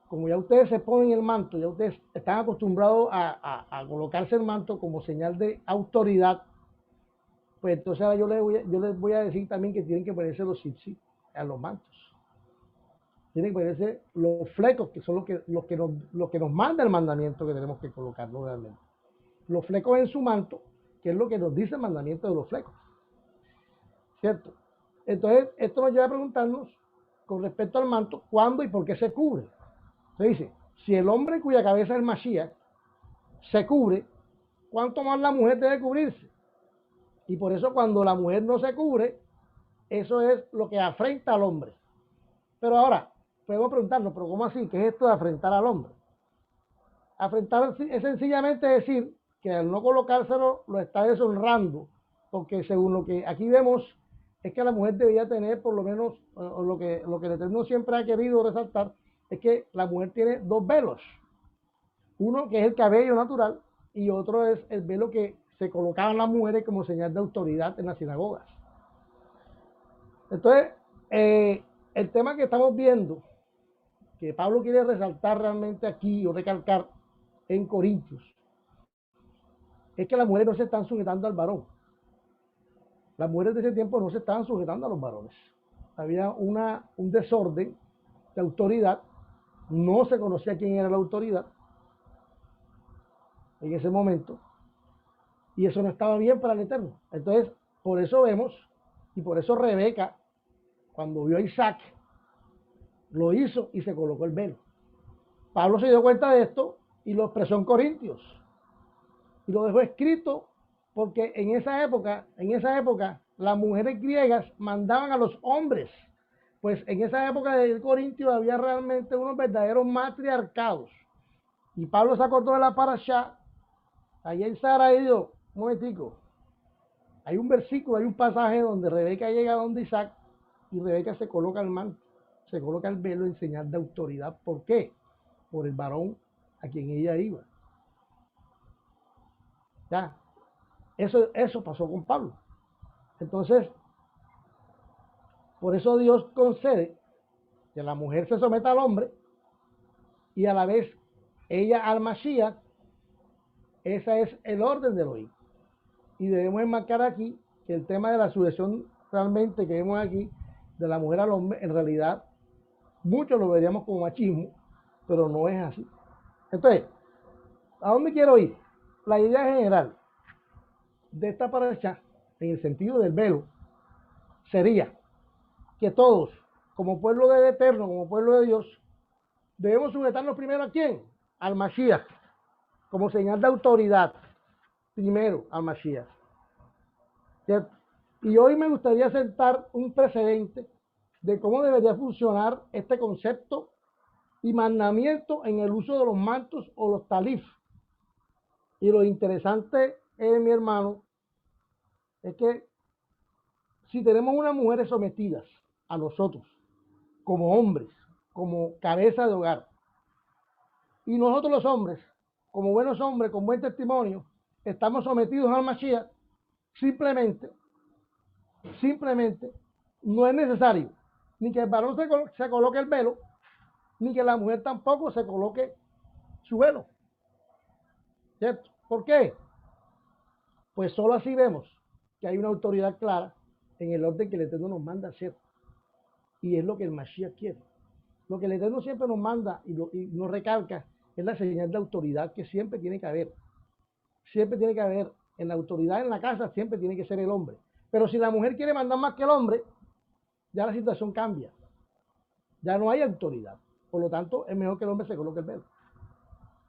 como ya ustedes se ponen el manto, ya ustedes están acostumbrados a colocarse el manto como señal de autoridad, pues entonces ahora yo les voy a decir también que tienen que ponerse los tzitzit a los mantos. Tienen que ponerse los flecos, que son lo que nos manda el mandamiento que tenemos que colocarlo realmente. Los flecos en su manto, que es lo que nos dice el mandamiento de los flecos. ¿Cierto? Entonces, esto nos lleva a preguntarnos con respecto al manto, ¿cuándo y por qué se cubre? Se dice, si el hombre cuya cabeza es el Mashiach se cubre, ¿cuánto más la mujer debe cubrirse? Y por eso cuando la mujer no se cubre, eso es lo que afrenta al hombre. Pero ahora, podemos preguntarnos, ¿pero cómo así? ¿Qué es esto de afrentar al hombre? Afrentar es sencillamente decir que al no colocárselo lo está deshonrando porque según lo que aquí vemos, es que la mujer debía tener por lo menos, o lo que el Eterno siempre ha querido resaltar, es que la mujer tiene dos velos. Uno que es el cabello natural y otro es el velo que se colocaban las mujeres como señal de autoridad en las sinagogas. Entonces, el tema que estamos viendo, que Pablo quiere resaltar realmente aquí o recalcar en Corintios, es que las mujeres no se están sujetando al varón. Las mujeres de ese tiempo no se estaban sujetando a los varones. Había un desorden de autoridad, no se conocía quién era la autoridad en ese momento, y eso no estaba bien para el Eterno. Entonces, por eso vemos, y por eso Rebeca, cuando vio a Isaac, lo hizo y se colocó el velo. Pablo se dio cuenta de esto y lo expresó en Corintios, y lo dejó escrito porque en esa época, las mujeres griegas mandaban a los hombres, pues en esa época de Corintios había realmente unos verdaderos matriarcados. Y Pablo se acordó de la parashá, allá en Sara, y dijo, un momentico, hay un versículo, hay un pasaje donde Rebeca llega a donde Isaac y Rebeca se coloca el manto, se coloca el velo en señal de autoridad. ¿Por qué? Por el varón a quien ella iba. Ya, eso pasó con Pablo. Entonces, por eso Dios concede que la mujer se someta al hombre y a la vez ella al Mashiach. Ese es el orden de Elohim. Y debemos enmarcar aquí que el tema de la sujeción realmente que vemos aquí de la mujer al hombre, en realidad muchos lo veríamos como machismo, pero no es así. Entonces, ¿a dónde quiero ir? La idea general de esta paracha, en el sentido del velo, sería que todos, como pueblo del Eterno, como pueblo de Dios, debemos sujetarnos primero ¿a quién? Al Mashiach, como señal de autoridad, primero al Mashiach. ¿Cierto? Y hoy me gustaría sentar un precedente de cómo debería funcionar este concepto y mandamiento en el uso de los mantos o los talif. Y lo interesante es, mi hermano, es que si tenemos unas mujeres sometidas a nosotros, como hombres, como cabeza de hogar, y nosotros los hombres, como buenos hombres, con buen testimonio, estamos sometidos al Mashiach, simplemente, no es necesario ni que el varón se coloque el velo, ni que la mujer tampoco se coloque su velo. ¿Cierto? ¿Por qué? Pues solo así vemos que hay una autoridad clara en el orden que el Eterno nos manda a hacer. Y es lo que el Mashiach quiere. Lo que el Eterno siempre nos manda y nos recalca es la señal de autoridad que siempre tiene que haber. Siempre tiene que haber en la autoridad en la casa, siempre tiene que ser el hombre. Pero si la mujer quiere mandar más que el hombre, ya la situación cambia. Ya no hay autoridad. Por lo tanto, es mejor que el hombre se coloque el velo.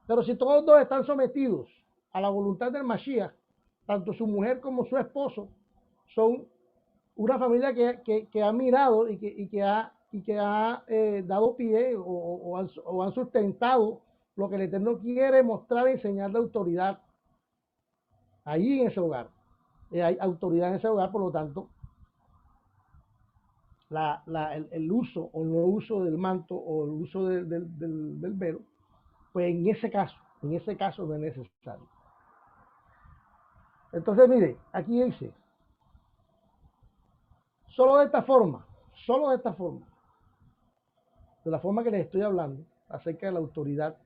Pero si todos dos están sometidos a la voluntad del Mashiach, tanto su mujer como su esposo son una familia que ha mirado y que ha dado pie o han sustentado lo que el Eterno quiere mostrar y enseñar de autoridad ahí en ese hogar. Hay autoridad en ese hogar, por lo tanto, el uso o no uso del manto o el uso del velo, pues en ese caso no es necesario. Entonces, mire, aquí dice, solo de esta forma, de la forma que les estoy hablando, acerca de la autoridad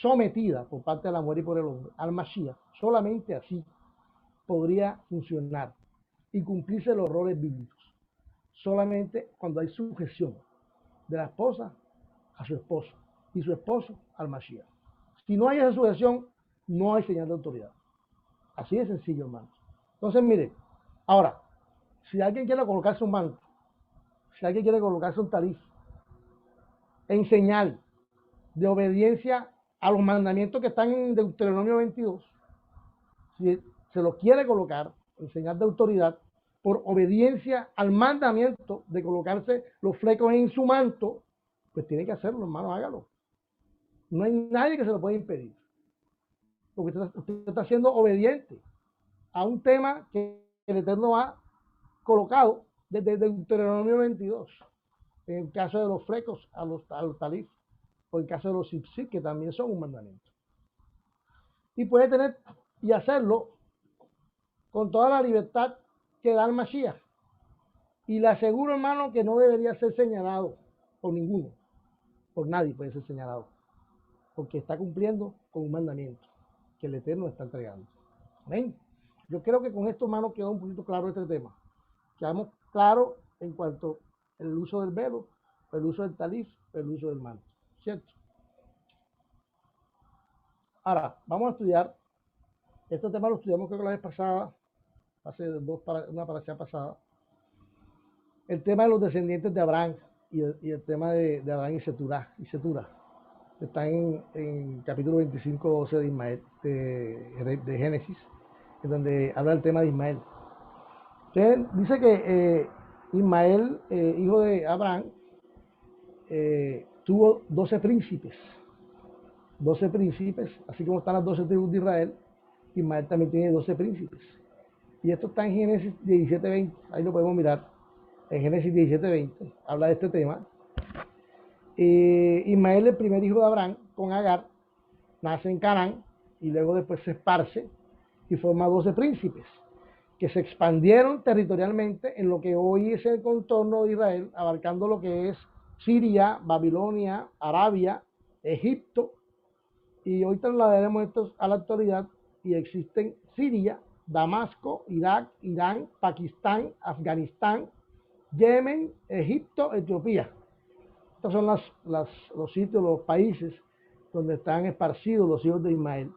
sometida por parte de la mujer y por el hombre al Mashiach, solamente así podría funcionar y cumplirse los roles bíblicos. Solamente cuando hay sujeción de la esposa a su esposo y su esposo al Mashiach. Si no hay esa sujeción, no hay señal de autoridad. Así de sencillo, hermanos. Entonces, mire, ahora, si alguien quiere colocarse un manto, si alguien quiere colocarse un talif, en señal de obediencia a los mandamientos que están en Deuteronomio 22, si se lo quiere colocar en señal de autoridad, por obediencia al mandamiento de colocarse los flecos en su manto, pues tiene que hacerlo, hermano, hágalo. No hay nadie que se lo pueda impedir. Porque usted está siendo obediente a un tema que el Eterno ha colocado desde Deuteronomio 22, en el caso de los flecos a los talif, o en el caso de los zipzip, que también son un mandamiento. Y puede tener y hacerlo con toda la libertad que da el Mashiach. Y le aseguro, hermano, que no debería ser señalado por ninguno, por nadie puede ser señalado, porque está cumpliendo con un mandamiento que el Eterno está entregando. ¿Ven? Yo creo que con esto, hermano, quedó un poquito claro este tema. Quedamos claros en cuanto al uso del velo, el uso del talif, el uso del manto, ¿cierto? Ahora, vamos a estudiar, este tema lo estudiamos creo que la vez pasada, hace una parasha pasada, el tema de los descendientes de Abraham y el tema de Abraham y Setura. Está en capítulo 25, 12 de Ismael, de Génesis, en donde habla del tema de Ismael. Entonces, dice que Ismael, hijo de Abraham, tuvo 12 príncipes, así como están las 12 tribus de Israel, Ismael también tiene 12 príncipes. Y esto está en Génesis 17:20, ahí lo podemos mirar. En Génesis 17:20 habla de este tema. Ismael, el primer hijo de Abraham, con Agar, nace en Canaán y luego después se esparce y forma 12 príncipes que se expandieron territorialmente en lo que hoy es el contorno de Israel, abarcando lo que es Siria, Babilonia, Arabia, Egipto, y hoy trasladaremos esto a la actualidad y existen Siria, Damasco, Irak, Irán, Pakistán, Afganistán, Yemen, Egipto, Etiopía. Estos son los sitios, los países donde están esparcidos los hijos de Ismael.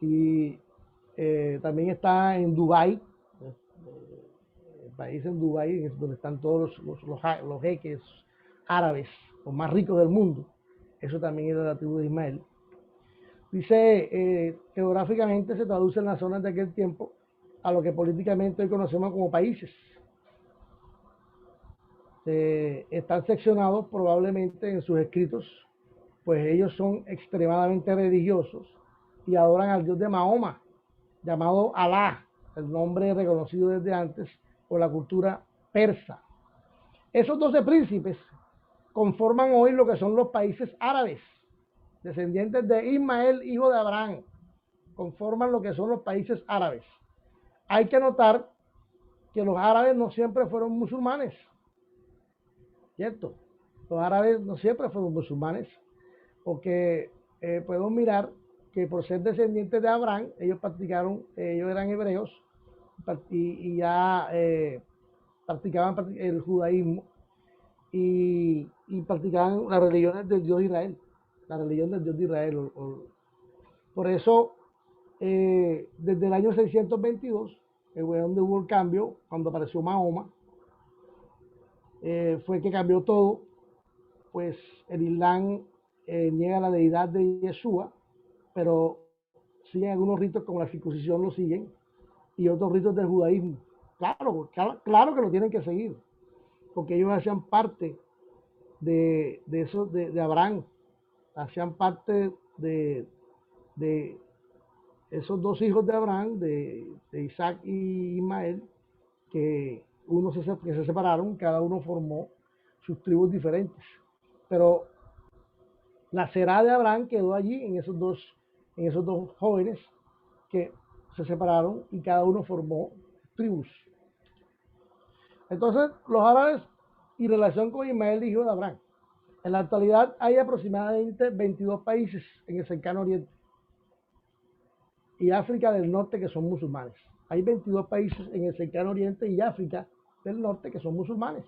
Y también está en Dubái, el país en Dubái, donde están todos los jeques árabes, los más ricos del mundo. Eso también es de la tribu de Ismael. Dice, geográficamente se traduce en las zonas de aquel tiempo a lo que políticamente hoy conocemos como países. Están seccionados probablemente en sus escritos, pues ellos son extremadamente religiosos y adoran al dios de Mahoma, llamado Alá, el nombre reconocido desde antes por la cultura persa. Esos 12 príncipes conforman hoy lo que son los países árabes, descendientes de Ismael, hijo de Abraham, conforman lo que son los países árabes. Hay que notar que los árabes no siempre fueron musulmanes, ¿cierto? Los árabes no siempre fueron musulmanes, porque podemos mirar que por ser descendientes de Abraham, ellos eran hebreos y ya practicaban el judaísmo y practicaban las religiones del Dios de Israel, la religión del Dios de Israel. Por eso, desde el año 622, donde hubo el cambio, cuando apareció Mahoma, fue que cambió todo, pues el Islam niega la deidad de Yeshua, pero siguen algunos ritos como la circuncisión, lo siguen, y otros ritos del judaísmo. Claro que lo tienen que seguir, porque ellos hacían parte de eso, de Abraham, hacían parte de esos dos hijos de Abraham, de Isaac y Ismael, que se separaron, cada uno formó sus tribus diferentes. Pero la será de Abraham quedó allí en esos dos jóvenes que se separaron y cada uno formó tribus. Entonces, los árabes y relación con Ismael, hijo de Abraham. En la actualidad hay aproximadamente 22 países en el cercano oriente y África del norte que son musulmanes. Hay 22 países en el cercano oriente y África del norte que son musulmanes.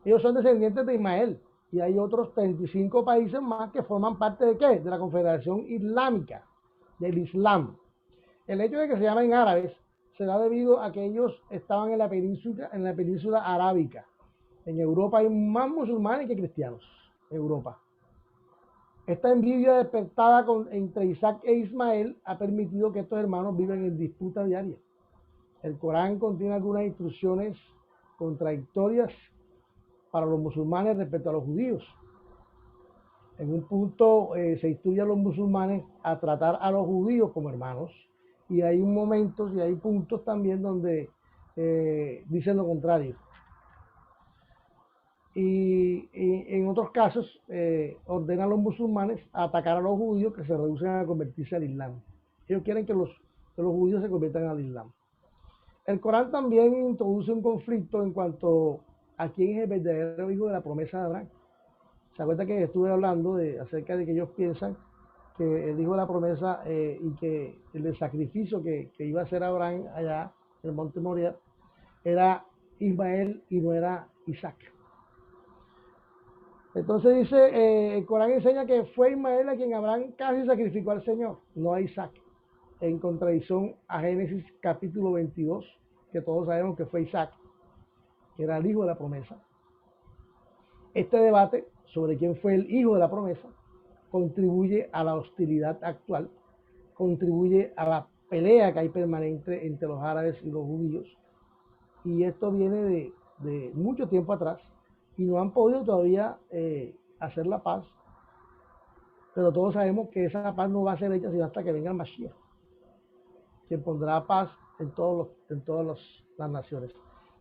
Ellos son descendientes de Ismael y hay otros 35 países más que forman parte de ¿qué? De la Confederación Islámica, del Islam. El hecho de que se llamen árabes se da debido a que ellos estaban en la península arábica. En Europa hay más musulmanes que cristianos, en Europa. Esta envidia despertada entre Isaac e Ismael ha permitido que estos hermanos vivan en disputa diaria. El Corán contiene algunas instrucciones contradictorias para los musulmanes respecto a los judíos. En un punto se instruye a los musulmanes a tratar a los judíos como hermanos y hay momentos y hay puntos también donde dicen lo contrario. Y en otros casos ordenan a los musulmanes a atacar a los judíos que se reducen a convertirse al Islam. Ellos quieren que los judíos se conviertan al Islam. El Corán también introduce un conflicto en cuanto a quién es el verdadero hijo de la promesa de Abraham. ¿Se acuerda que estuve hablando acerca de que ellos piensan que el hijo de la promesa y que el sacrificio que iba a hacer Abraham allá en el monte Moriah era Ismael y no era Isaac? Entonces dice, el Corán enseña que fue Ismael a quien Abraham casi sacrificó al Señor, no a Isaac, en contradicción a Génesis capítulo 22, que todos sabemos que fue Isaac, que era el hijo de la promesa. Este debate sobre quién fue el hijo de la promesa contribuye a la hostilidad actual, contribuye a la pelea que hay permanente entre los árabes y los judíos, y esto viene de mucho tiempo atrás, y no han podido todavía hacer la paz, pero todos sabemos que esa paz no va a ser hecha sino hasta que venga el Mashiach, quien pondrá paz en todas las naciones.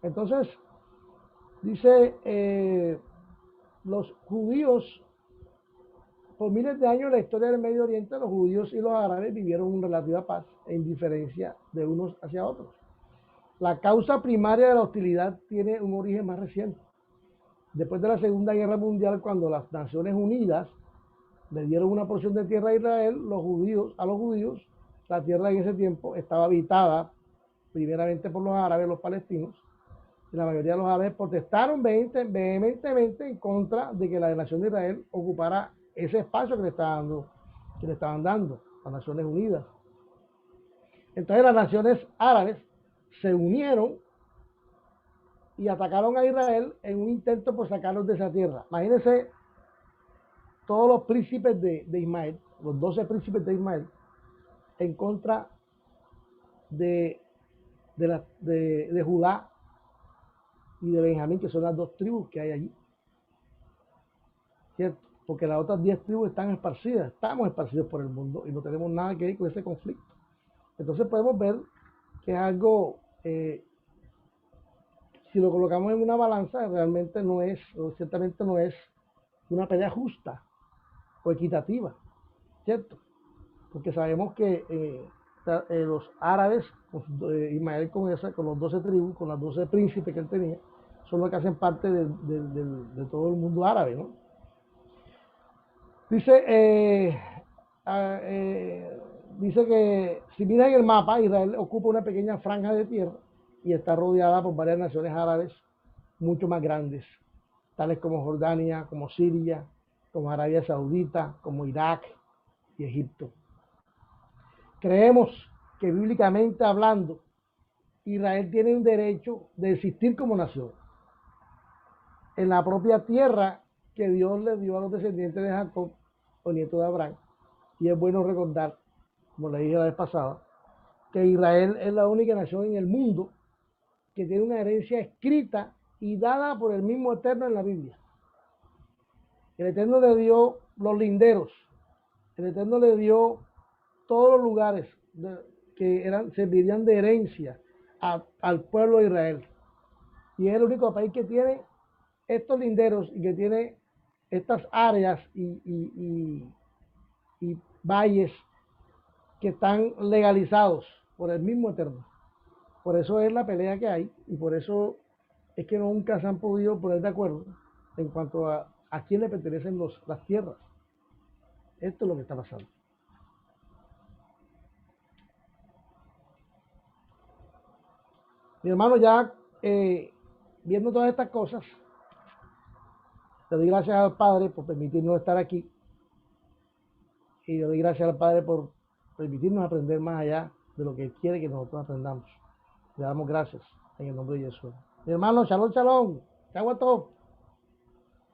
Entonces, dice, los judíos, por miles de años en la historia del Medio Oriente, los judíos y los árabes vivieron en relativa paz e indiferencia de unos hacia otros. La causa primaria de la hostilidad tiene un origen más reciente. Después de la Segunda Guerra Mundial, cuando las Naciones Unidas le dieron una porción de tierra a Israel, a los judíos, la tierra en ese tiempo estaba habitada primeramente por los árabes, los palestinos, y la mayoría de los árabes protestaron vehementemente en contra de que la nación de Israel ocupara ese espacio que le estaban dando las Naciones Unidas. Entonces las naciones árabes se unieron y atacaron a Israel en un intento por sacarlos de esa tierra. Imagínense todos los príncipes de Ismael, los 12 príncipes de Ismael, en contra de Judá y de Benjamín, que son las dos tribus que hay allí, ¿cierto? Porque las otras 10 tribus estamos esparcidos por el mundo y no tenemos nada que ver con ese conflicto. Entonces podemos ver que es algo, si lo colocamos en una balanza, realmente no es, o ciertamente no es una pelea justa o equitativa, ¿cierto? Porque sabemos que los árabes, Ismael con los 12 tribus, con las 12 príncipes que él tenía, son los que hacen parte de todo el mundo árabe, ¿no? Dice, dice que si miras en el mapa, Israel ocupa una pequeña franja de tierra y está rodeada por varias naciones árabes mucho más grandes, tales como Jordania, como Siria, como Arabia Saudita, como Irak y Egipto. Creemos que bíblicamente hablando, Israel tiene un derecho de existir como nación en la propia tierra que Dios le dio a los descendientes de Jacob o nieto de Abraham. Y es bueno recordar, como le dije la vez pasada, que Israel es la única nación en el mundo que tiene una herencia escrita y dada por el mismo Eterno en la Biblia. El Eterno le dio los linderos, el Eterno le dio todos los lugares que servirían de herencia al pueblo de Israel. Y es el único país que tiene estos linderos y que tiene estas áreas y valles que están legalizados por el mismo Eterno. Por eso es la pelea que hay y por eso es que nunca se han podido poner de acuerdo en cuanto a quién le pertenecen las tierras. Esto es lo que está pasando. Mi hermano, ya viendo todas estas cosas, le doy gracias al Padre por permitirnos estar aquí y le doy gracias al Padre por permitirnos aprender más allá de lo que Él quiere que nosotros aprendamos. Le damos gracias en el nombre de Jesús. Mi hermano, shalom, shalom. Chau a todos.